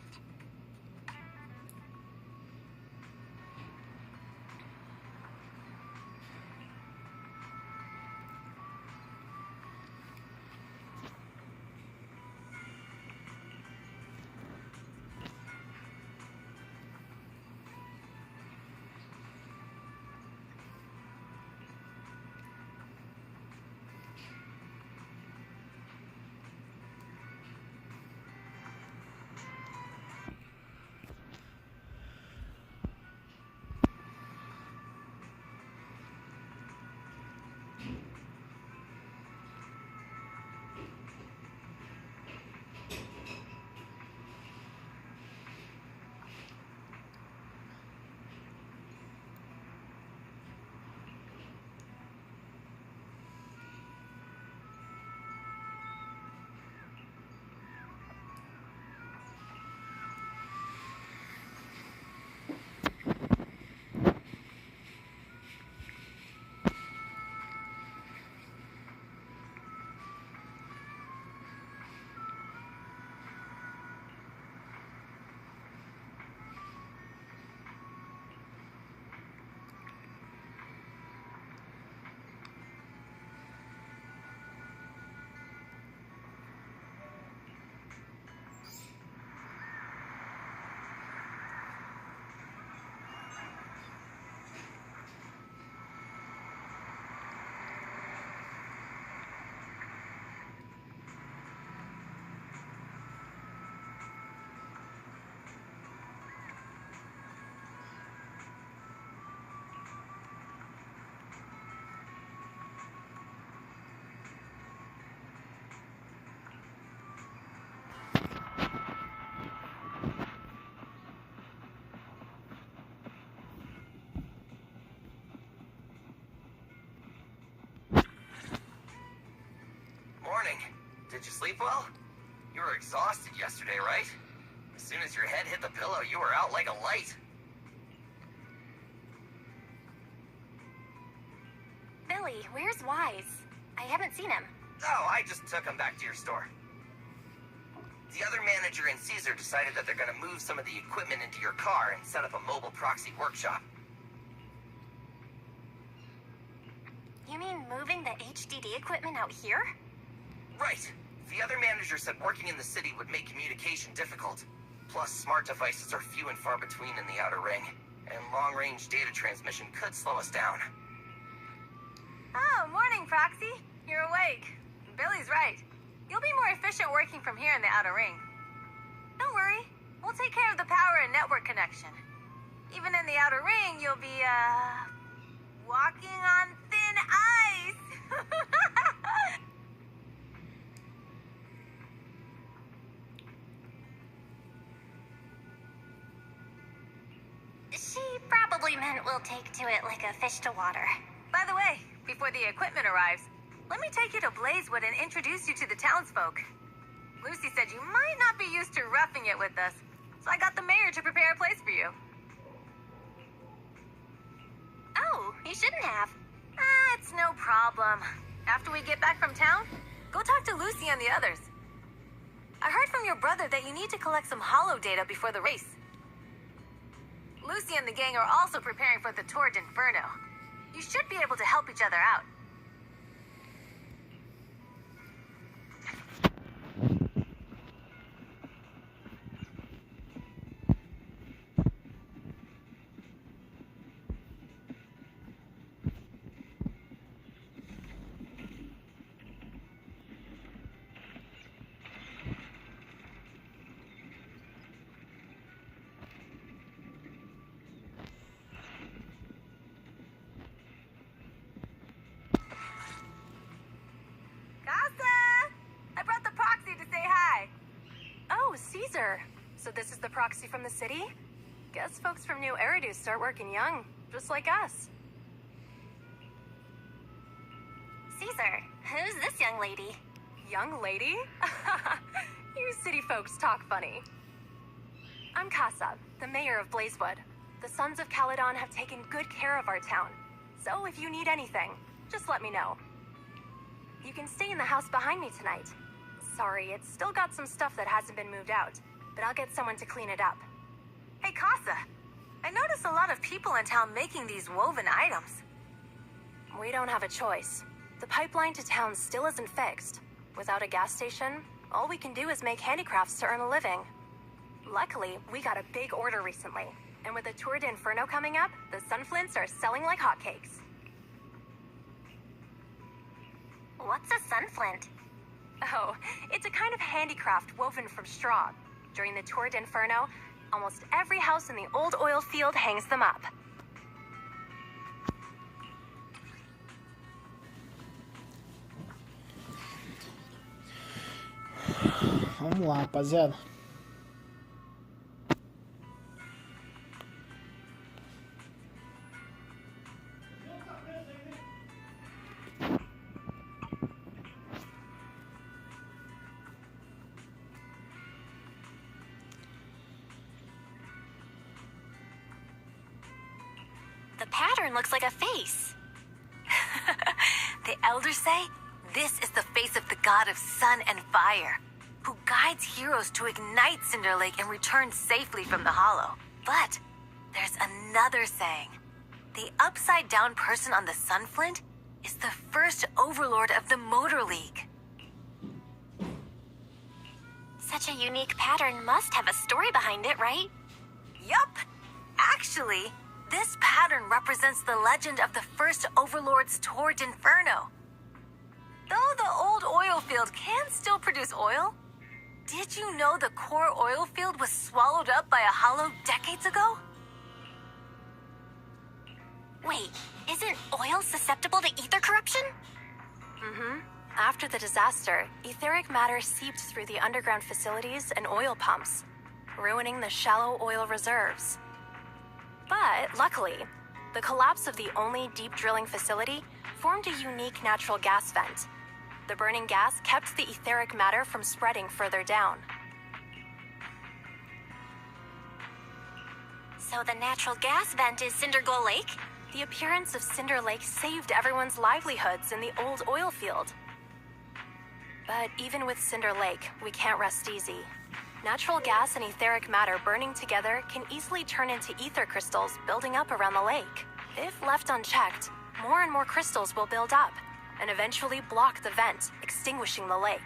Did you sleep well? You were exhausted yesterday, right? As soon as your head hit the pillow, you were out like a light. Billy, where's Wise? I haven't seen him. Oh, I just took him back to your store. The other manager and Caesar decided that they're gonna move some of the equipment into your car and set up a mobile proxy workshop. You mean moving the HDD equipment out here? Right. The other manager said working in the city would make communication difficult. Plus, smart devices are few and far between in the Outer Ring, and long-range data transmission could slow us down. Oh, morning, Proxy. You're awake. Billy's right. You'll be more efficient working from here in the Outer Ring. Don't worry. We'll take care of the power and network connection. Even in the Outer Ring, you'll be, walking on thin ice. She probably meant we'll take to it like a fish to water. By the way, before the equipment arrives, let me take you to Blazewood and introduce you to the townsfolk. Lucy said you might not be used to roughing it with us, so I got the mayor to prepare a place for you. Oh, you shouldn't have. It's no problem. After we get back from town, go talk to Lucy and the others. I heard from your brother that you need to collect some holo data before the race. Lucy and the gang are also preparing for the Tour d'Inferno. You should be able to help each other out. Caesar. So this is the proxy from the city? Guess folks from New Eridu start working young, just like us. Caesar, who's this young lady? Young lady? You city folks talk funny. I'm Casa, the mayor of Blazewood. The Sons of Caledon have taken good care of our town. So if you need anything, just let me know. You can stay in the house behind me tonight. Sorry, it's still got some stuff that hasn't been moved out, but I'll get someone to clean it up. Hey, Casa. I noticed a lot of people in town making these woven items. We don't have a choice. The pipeline to town still isn't fixed. Without a gas station, all we can do is make handicrafts to earn a living. Luckily, we got a big order recently, and with the Tour d'Inferno coming up, the sunflints are selling like hotcakes. What's a sunflint? Oh, it's a kind of handicraft woven from straw. During the Tour d'Inferno, almost every house in the old oil field hangs them up. Vamos lá, rapaziada. The pattern looks like a face. The elders say this is the face of the god of sun and fire, who guides heroes to ignite Cinder Lake and return safely from the hollow. But there's another saying. The upside-down person on the Sunflint is the first overlord of the Motor League. Such a unique pattern must have a story behind it, right? Yup. Actually, this pattern represents the legend of the first overlord's Tour d'Inferno. Though the old oil field can still produce oil, did you know the core oil field was swallowed up by a hollow decades ago? Wait, isn't oil susceptible to ether corruption? Mm-hmm. After the disaster, etheric matter seeped through the underground facilities and oil pumps, ruining the shallow oil reserves. But luckily, the collapse of the only deep drilling facility formed a unique natural gas vent. The burning gas kept the etheric matter from spreading further down. So the natural gas vent is Cinderglow Lake? The appearance of Cinder Lake saved everyone's livelihoods in the old oil field. But even with Cinder Lake, we can't rest easy. Natural gas and etheric matter burning together can easily turn into ether crystals building up around the lake. If left unchecked, more and more crystals will build up and eventually block the vent, extinguishing the lake.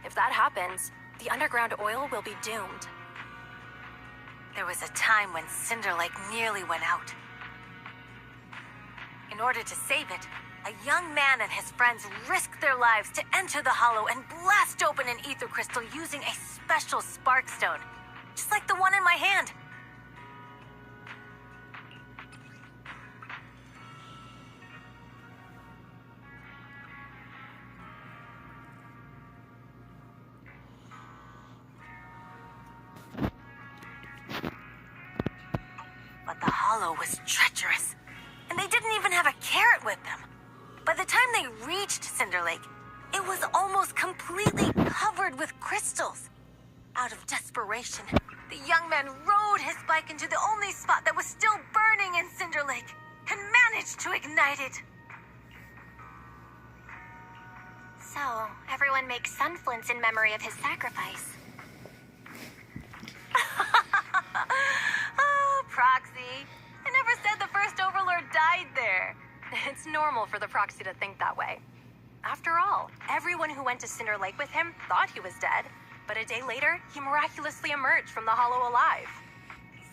If that happens, the underground oil will be doomed. There was a time when Cinder Lake nearly went out. In order to save it, a young man and his friends risked their lives to enter the hollow and blast open an ether crystal using a special spark stone, just like the one in my hand. But the hollow was treacherous, and they didn't even have a carrot with them. By the time they reached Cinder Lake, it was almost completely covered with crystals. Out of desperation, the young man rode his bike into the only spot that was still burning in Cinder Lake and managed to ignite it. So, everyone makes sunflints in memory of his sacrifice. Oh, Proxy. I never said the first Overlord died there. It's normal for the proxy to think that way. After all, everyone who went to Cinder Lake with him thought he was dead, but a day later, he miraculously emerged from the hollow alive.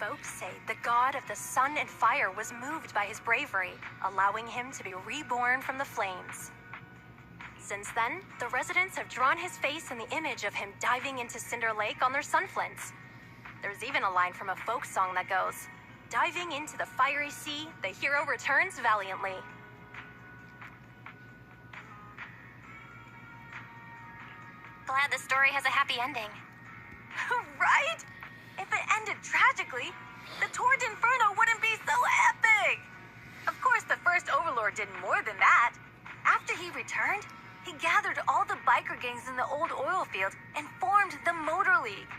Folks say the god of the sun and fire was moved by his bravery, allowing him to be reborn from the flames. Since then, the residents have drawn his face and the image of him diving into Cinder Lake on their sunflints. There's even a line from a folk song that goes, "Diving into the fiery sea, the hero returns valiantly." Glad the story has a happy ending. Right? If it ended tragically, the Tour d'Inferno wouldn't be so epic. Of course, the first Overlord did more than that. After he returned, he gathered all the biker gangs in the old oil field and formed the Motor League.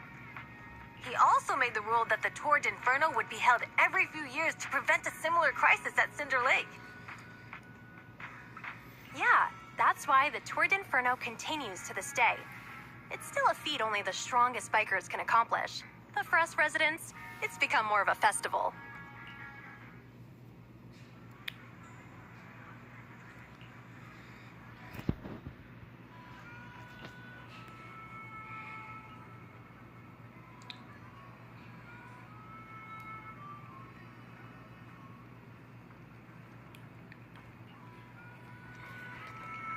He also made the rule that the Tour d'Inferno would be held every few years to prevent a similar crisis at Cinder Lake. Yeah, that's why the Tour d'Inferno continues to this day. It's still a feat only the strongest bikers can accomplish. But for us residents, it's become more of a festival.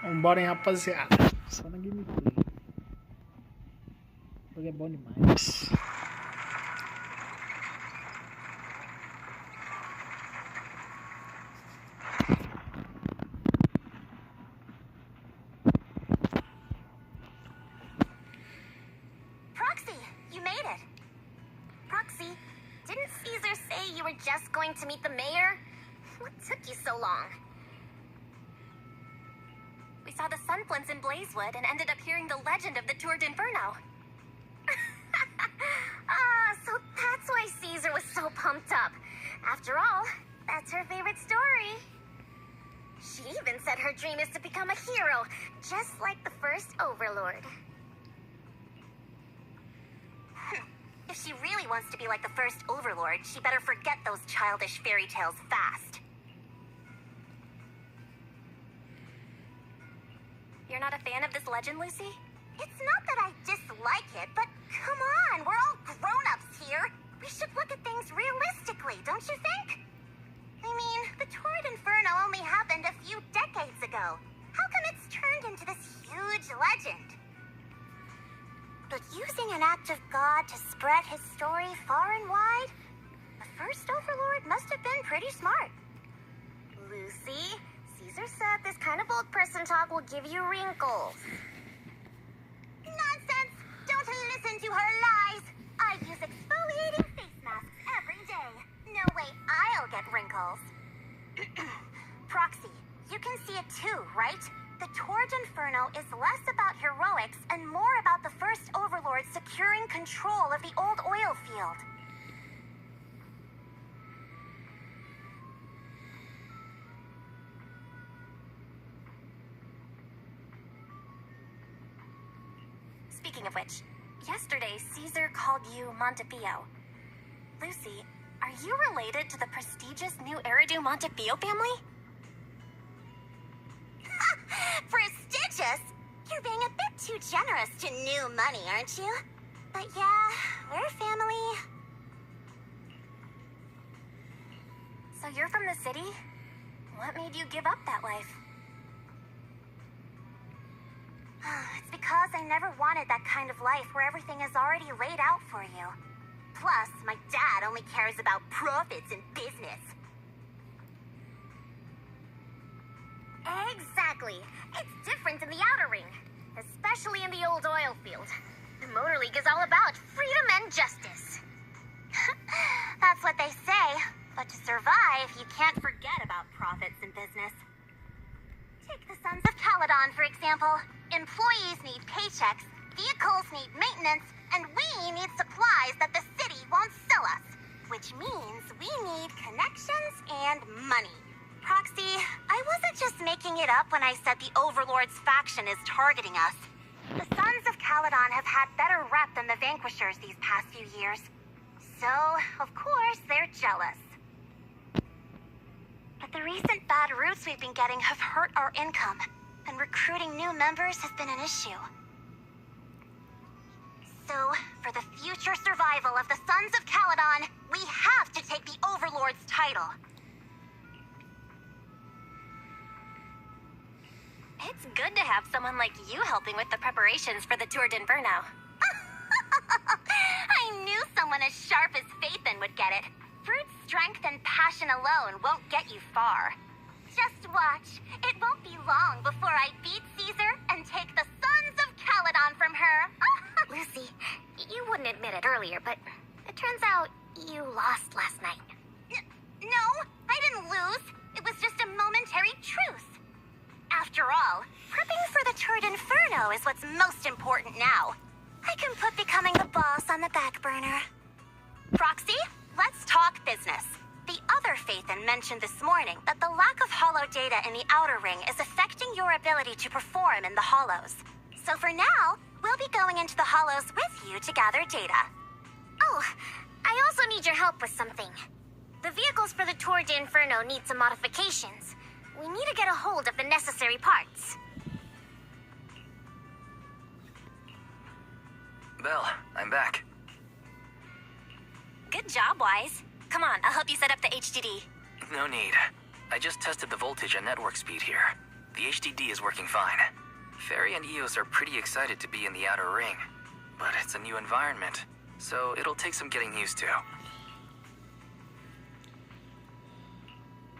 Vambora, hein, rapaziada. Só na gameplay. O jogo é bom demais. Proxy, you made it. Proxy, didn't Caesar say you were just going to meet the mayor? What took you so long? We saw the sunflints in Blazewood and ended up hearing the legend of the Tour d'Inferno. So that's why Caesar was so pumped up. After all, that's her favorite story. She even said her dream is to become a hero, just like the first Overlord. If she really wants to be like the first Overlord, she better forget those childish fairy tales fast. You're not a fan of this legend, Lucy? It's not that I dislike it, but come on, we're all grown-ups here. We should look at things realistically, don't you think? I mean, the Tour d'Inferno only happened a few decades ago. How come it's turned into this huge legend? But using an act of God to spread his story far and wide, the first Overlord must have been pretty smart. Lucy, Caesar said this kind of old person talk will give you wrinkles. Nonsense! Don't listen to her lies! I use exfoliating face masks every day. No way I'll get wrinkles. Proxy, you can see it too, right? The Tour d'Inferno is less about heroics and more about the first overlord securing control of the old oil field. Speaking of which, yesterday Caesar called you Montefiore. Lucy, are you related to the prestigious new Eridu Montefiore family? Prestigious? You're being a bit too generous to new money, aren't you? But yeah, we're family. So you're from the city? What made you give up that life? It's because I never wanted that kind of life where everything is already laid out for you. Plus, my dad only cares about profits and business. Exactly. It's different in the Outer Ring, especially in the old oil field. The Motor League is all about freedom and justice. That's what they say, but to survive, you can't forget about profits in business. Take the Sons of Caledon, for example. Employees need paychecks, vehicles need maintenance, and we need supplies that the city won't sell us. Which means we need connections and money. Proxy, I wasn't just making it up when I said the Overlord's faction is targeting us. The Sons of Caledon have had better rep than the Vanquishers these past few years. So, of course, they're jealous. But the recent bad routes we've been getting have hurt our income, and recruiting new members has been an issue. So, for the future survival of the Sons of Caledon, we have to take the Overlord's title. It's good to have someone like you helping with the preparations for the Tour d'Inferno. I knew someone as sharp as Phaethon would get it. Brute strength and passion alone won't get you far. Just watch. It won't be long before I beat Caesar and take the Sons of Caledon from her. Lucy, you wouldn't admit it earlier, but it turns out you lost last night. No, I didn't lose. It was just a momentary truce. After all, prepping for the Tour d'Inferno is what's most important now. I can put becoming the boss on the back burner. Proxy, let's talk business. The other Phaethon mentioned this morning that the lack of hollow data in the Outer Ring is affecting your ability to perform in the hollows. So for now, we'll be going into the hollows with you to gather data. Oh, I also need your help with something. The vehicles for the Tour d'Inferno need some modifications. We need to get a hold of the necessary parts. Belle, I'm back. Good job, Wise. Come on, I'll help you set up the HDD. No need. I just tested the voltage and network speed here. The HDD is working fine. Fairy and Eos are pretty excited to be in the Outer Ring, but it's a new environment, so it'll take some getting used to.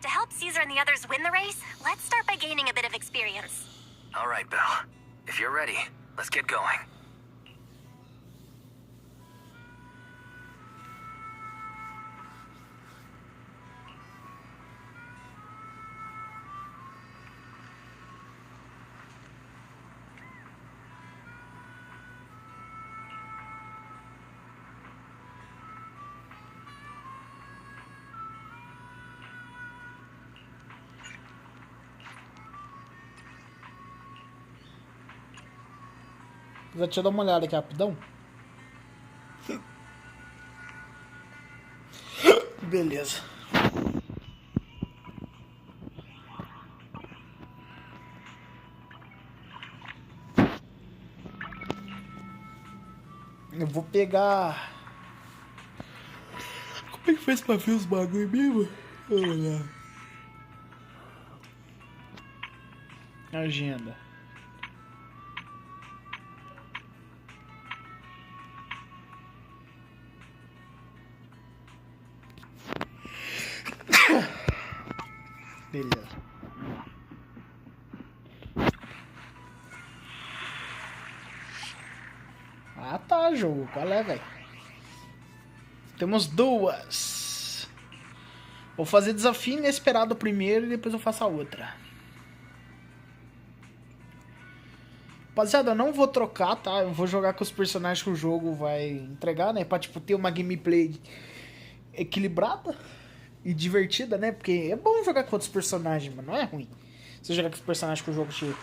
To help Caesar and the others win the race, let's start by gaining a bit of experience. All right, Belle. If you're ready, let's get going. Deixa eu dar uma olhada aqui rapidão. Beleza. Eu vou pegar... Como é que faz pra ver os bagulho mesmo? Vamos lá. Agenda. Beleza. Ah tá, jogo. Qual é, velho? Temos duas. Vou fazer desafio inesperado primeiro e depois eu faço a outra. Rapaziada, eu não vou trocar, tá? Eu vou jogar com os personagens que o jogo vai entregar, né? Pra, tipo, ter uma gameplay equilibrada e divertida, né? Porque é bom jogar com outros personagens, mas não é ruim você jogar com os personagens que o jogo te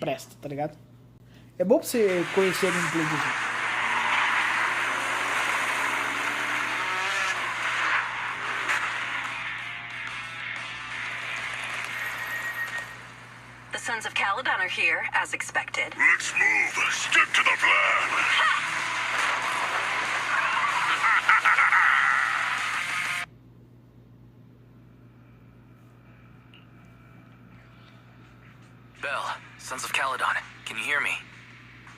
presta, tá ligado? É bom pra você conhecer a gameplay do jogo. The Sons of Caledon are here, as expected. Let's move. Stick to the plan. Bell, Sons of Caledon, can you hear me?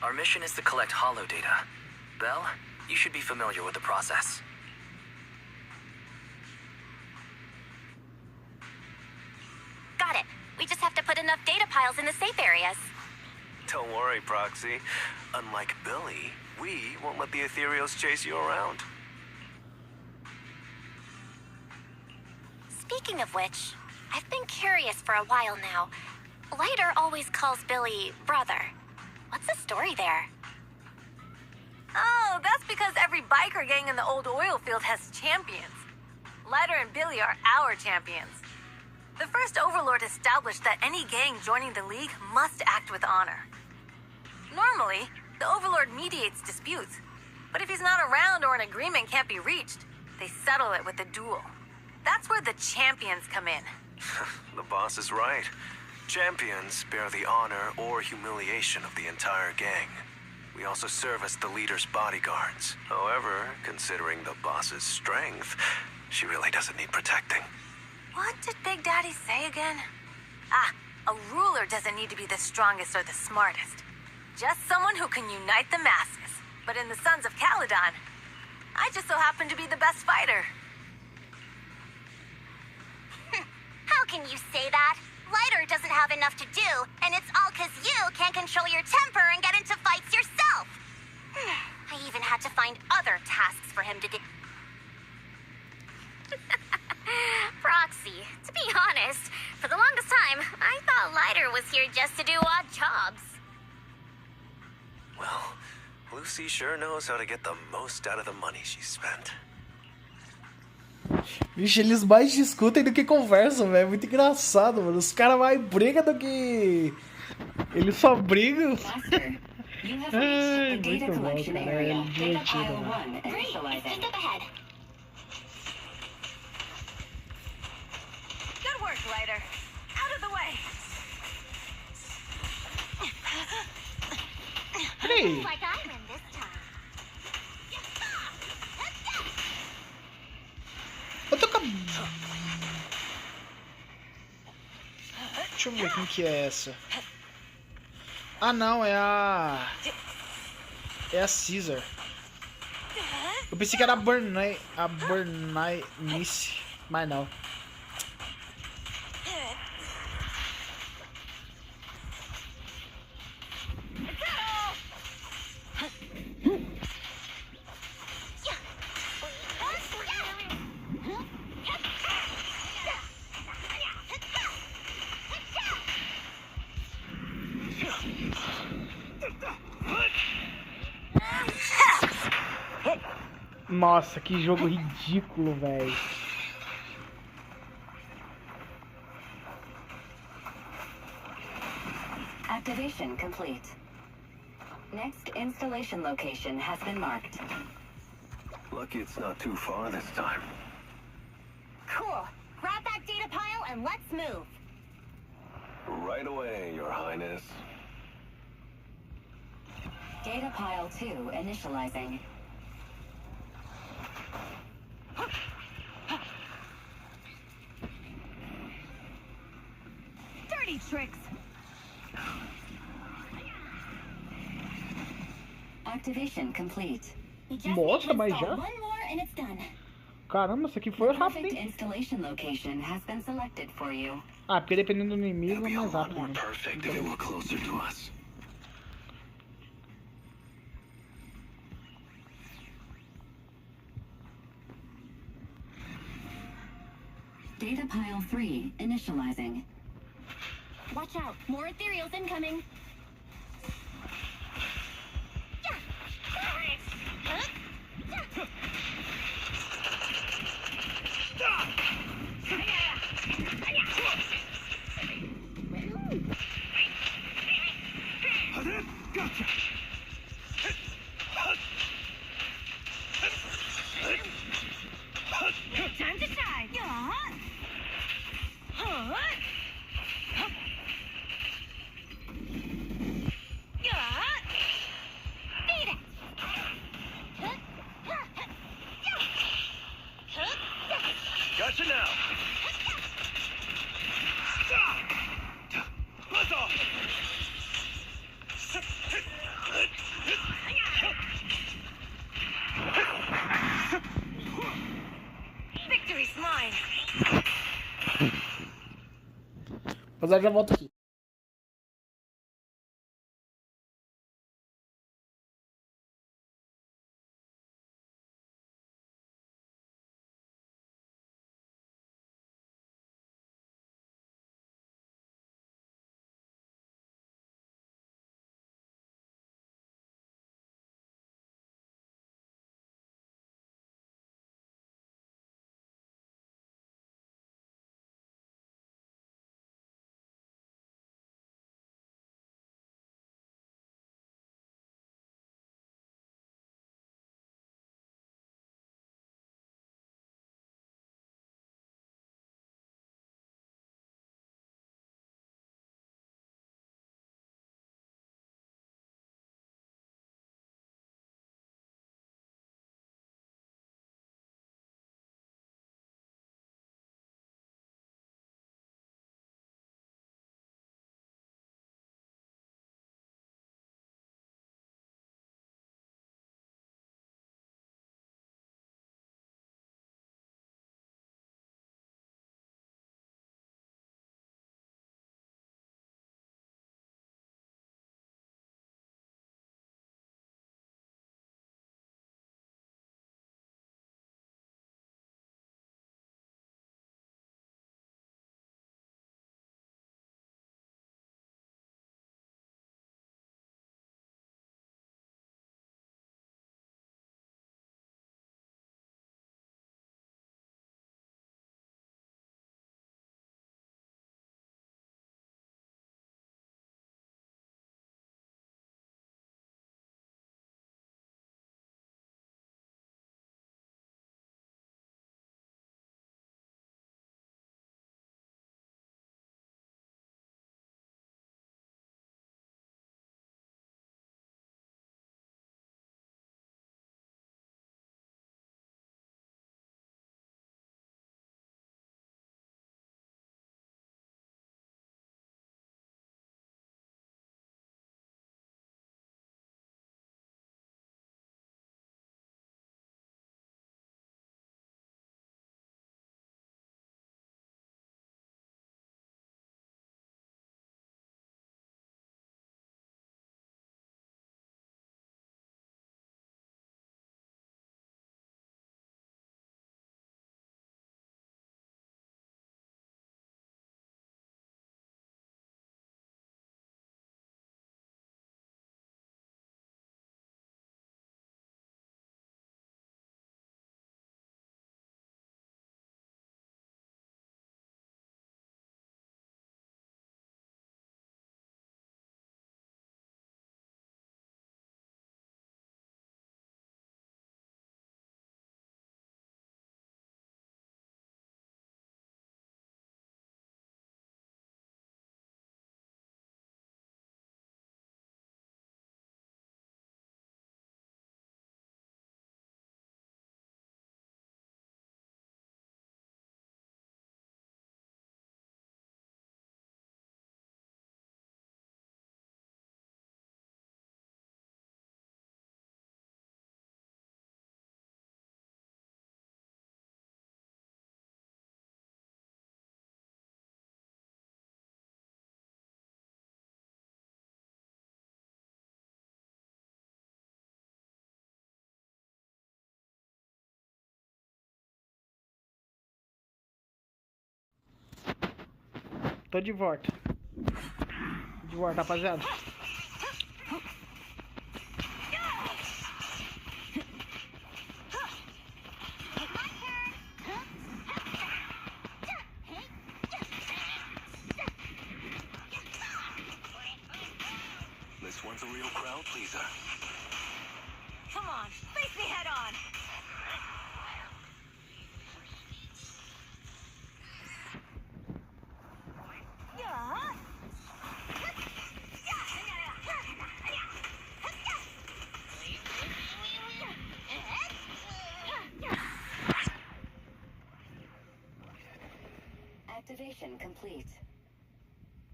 Our mission is to collect holo data. Bell, you should be familiar with the process. Got it. We just have to put enough data piles in the safe areas. Don't worry, Proxy. Unlike Billy, we won't let the ethereals chase you around. Speaking of which, I've been curious for a while now. Lighter always calls Billy brother. What's the story there? Oh, that's because every biker gang in the old oil field has champions. Lighter and Billy are our champions. The first Overlord established that any gang joining the League must act with honor. Normally, the Overlord mediates disputes, but if he's not around or an agreement can't be reached, they settle it with a duel. That's where the champions come in. The boss is right. Champions bear the honor or humiliation of the entire gang. We also serve as the leader's bodyguards. However, considering the boss's strength, she really doesn't need protecting. What did Big Daddy say again? Ah, a ruler doesn't need to be the strongest or the smartest. Just someone who can unite the masses. But in the Sons of Caledon, I just so happen to be the best fighter. How can you say that? Lighter doesn't have enough to do, and it's all because you can't control your temper and get into fights yourself. I even had to find other tasks for him to do. Proxy, to be honest, for the longest time, I thought Lighter was here just to do odd jobs. Well, Lucy sure knows how to get the most out of the money she spent. Vixe, eles mais discutem do que conversam, velho. É muito engraçado, mano. Os caras mais brigam do que... Eles só brigam. Master, you have Ai, reached the data muito bom, collection cara. É area. Data divertido, pile mano. 1 initializing. Step ahead. Good work, Lighter. Out of the way. Peraí. Like I win this time. Eu tô com a... Deixa eu ver quem que é essa. Ah, não, é a... É a Caesar. Eu pensei que era a Bernice, mas não. Nossa, que jogo ridículo, velho. Activation complete. Next installation location has been marked. Lucky it's not too far this time. Cool. Grab that data pile and let's move. Right away, Your Highness. Data pile 2 initializing. Dirty tricks. Activation complete. Nossa, mas já? One more and it's done. Caramba, isso aqui foi rápido, Perfect hein? installation location has been selected for you. Ah, porque dependendo do inimigo é It'd be a mais lot rápido, more né? perfect if it were closer to us. Data pile 3 initializing. Watch out. More ethereals incoming. rapaziada, já volto aqui. Tô de volta. De volta, rapaziada. This one's a real crowd pleaser. Come on, face me head on. Activation complete.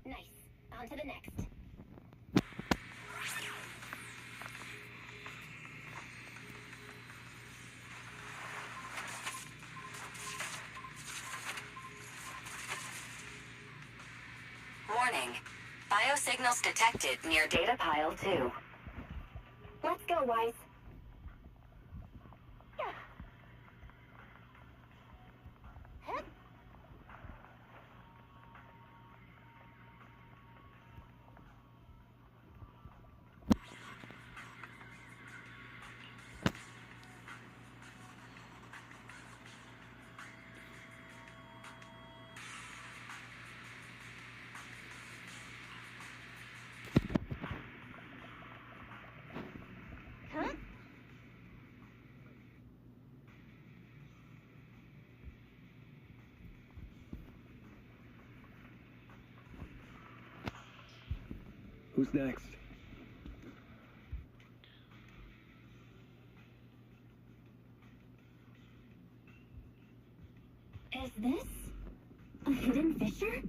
Nice. On to the next. Warning. Biosignals detected near data pile 2. Let's go, Wise. Who's next? Is this a hidden fissure?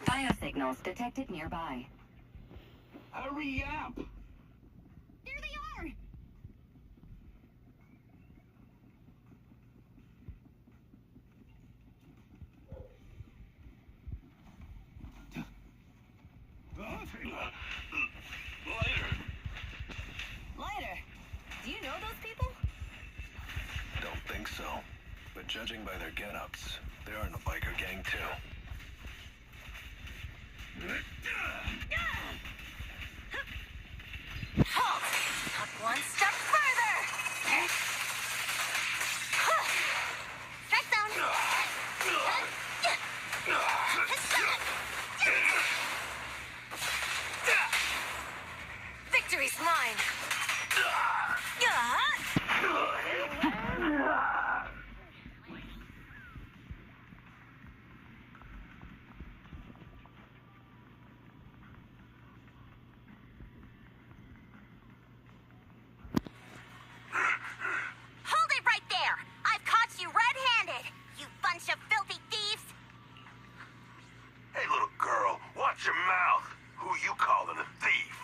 Biosignals detected nearby. Hurry up! There they are! Lighter, do you know those people? Don't think so. But judging by their get-ups, they're in a biker gang too. Halt! Not one step further! Strike zone. Victory's mine! Hold it right there! I've caught you red-handed, you bunch of filthy thieves! Hey, little girl, watch your mouth. Who you calling a thief?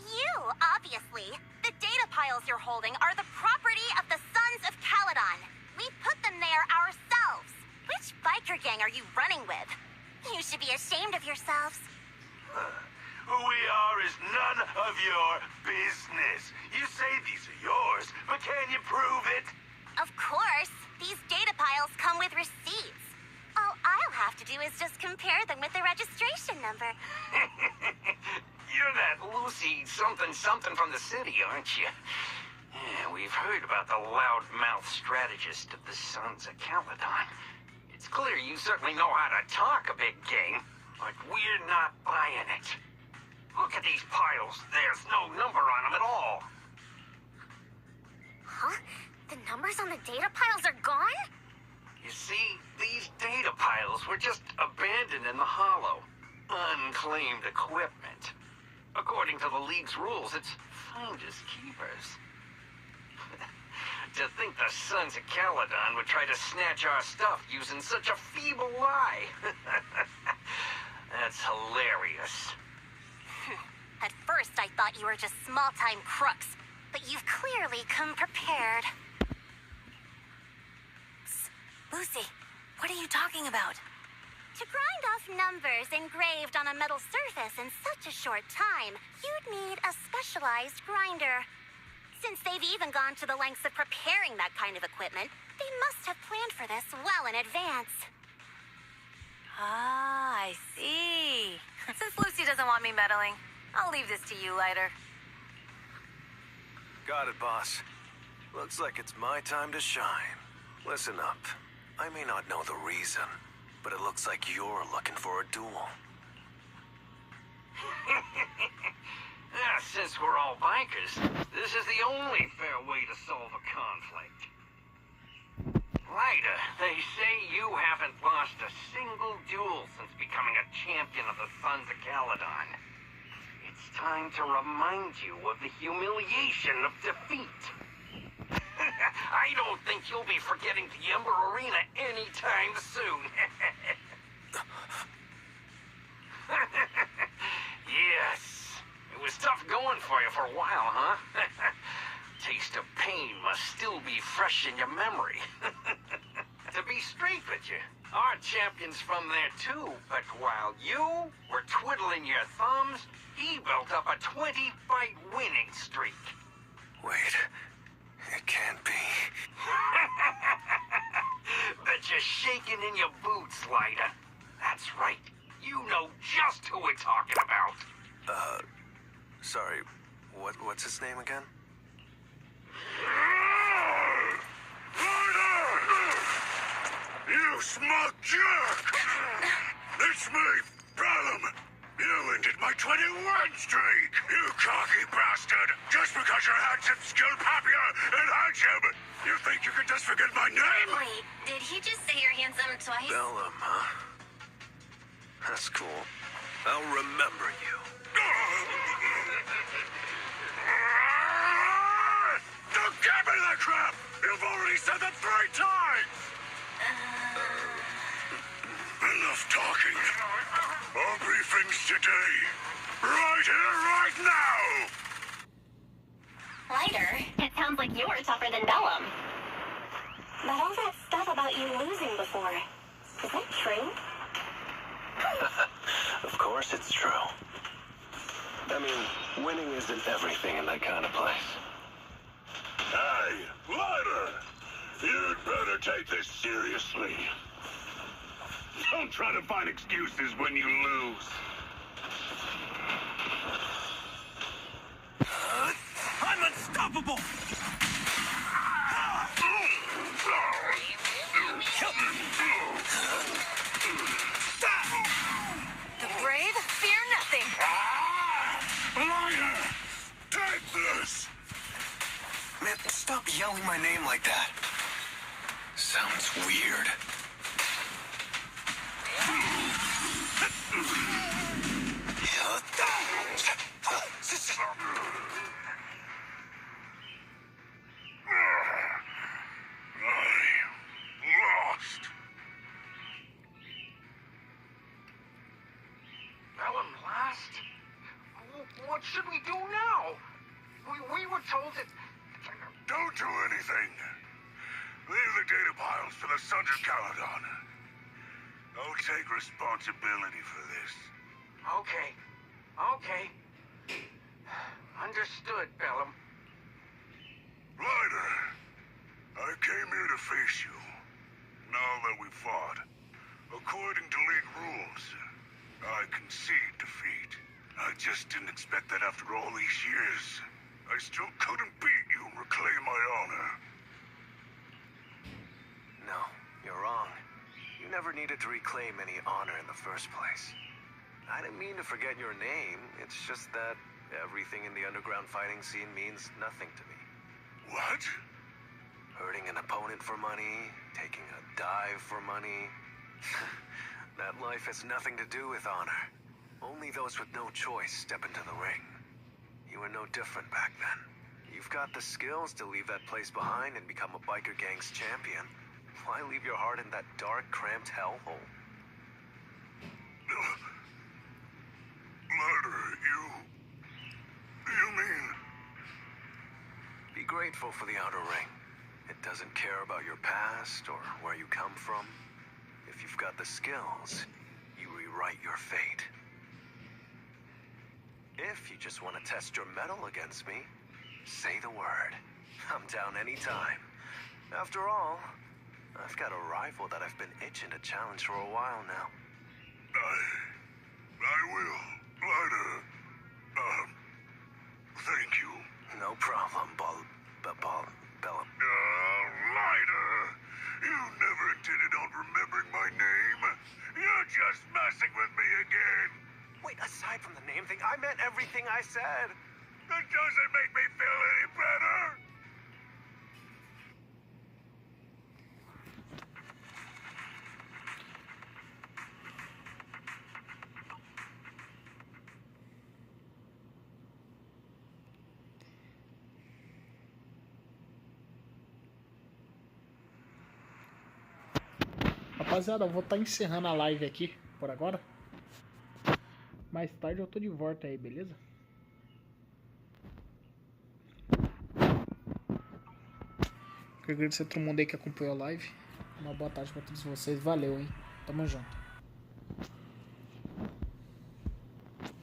You, obviously. The data piles you're holding are the property of the Sons of Caledon. We put them there ourselves. Which biker gang are you running with? You should be ashamed of yourselves. Who we are is none of your business. You say these are yours, but can you prove it? Of course, these data piles come with receipts. All I'll have to do is just compare them with the registration number. You're that Lucy something from the city, aren't you? Yeah, we've heard about the loudmouth strategist of the Sons of Caledon. It's clear you certainly know how to talk a big game, but we're not buying it. Look at these piles. There's no number on them at all. Huh? The numbers on the data piles are gone? You see, these data piles were just abandoned in the hollow. Unclaimed equipment. According to the League's rules, it's finders keepers. To think the Sons of Caledon would try to snatch our stuff using such a feeble lie. That's hilarious. At first, I thought you were just small-time crooks, but you've clearly come prepared. Psst. Lucy, what are you talking about? To grind off numbers engraved on a metal surface in such a short time, you'd need a specialized grinder. Since they've even gone to the lengths of preparing that kind of equipment, they must have planned for this well in advance. Ah, I see. Since Lucy doesn't want me meddling, I'll leave this to you, Lighter. Got it, boss. Looks like it's my time to shine. Listen up. I may not know the reason, but it looks like you're looking for a duel. Since we're all bikers, this is the only fair way to solve a conflict. Ryder, they say you haven't lost a single duel since becoming a champion of the Sons of Caledon. It's time to remind you of the humiliation of defeat. I don't think you'll be forgetting the Ember Arena anytime soon. was tough going for you for a while, huh? Taste of pain must still be fresh in your memory. To be straight with you, our champion's from there too, but while you were twiddling your thumbs, he built up a 20-fight winning streak. Wait, it can't be. Bet you're shaking in your boots, Lighter. That's right. You know just who we're talking about. Sorry, what's his name again? You smug jerk! It's me, Bellum! You ended my 21 streak! You cocky bastard! Just because you're handsome, skilled, happier, and handsome! You think you can just forget my name? Wait, did he just say you're handsome twice? Bellum, huh? That's cool. I'll remember you. Don't give me that crap! You've already said that 3 times! Enough talking. I'll brief things today. Right here, right now! Lighter, it sounds like you're tougher than Bellum. But all that stuff about you losing before, is that true? Of course it's true. I mean, winning isn't everything in that kind of place. Hey, Lighter! You'd better take this seriously. Don't try to find excuses when you lose. I'm unstoppable! The brave fear nothing. Lighter! Take this! Man, stop yelling my name like that. Sounds weird. Lost. Bellum last? What should we do now? We were told that... Don't do anything. Leave the data piles for the Sons of Caledon. I'll take responsibility for this. Okay. Understood, Bellum. Lighter, I came here to face you. Now that we fought, according to League rules, I concede defeat. I just didn't expect that after all these years. I still couldn't beat you and reclaim my honor. No, you're wrong. You never needed to reclaim any honor in the first place. I didn't mean to forget your name. It's just that everything in the underground fighting scene means nothing to me. What? Hurting an opponent for money, taking a dive for money. That life has nothing to do with honor. Only those with no choice step into the ring. You were no different back then. You've got the skills to leave that place behind and become a biker gang's champion. Why leave your heart in that dark, cramped hellhole? Lighter, you mean... Be grateful for the outer ring. It doesn't care about your past or where you come from. If you've got the skills, you rewrite your fate. If you just want to test your mettle against me, say the word. I'm down anytime. After all, I've got a rival that I've been itching to challenge for a while now. I will, Lighter. Thank you. No problem, Bellum. Lighter, you never intended on remembering my name. You're just messing with me again. Wait, aside from the name thing, I meant everything I said. That doesn't make me feel any better. Rapaziada, eu vou estar encerrando a live aqui por agora. Mais tarde eu tô de volta aí, beleza? Quero agradecer a todo mundo aí que acompanhou a live. Uma boa tarde pra todos vocês. Valeu, hein? Tamo junto.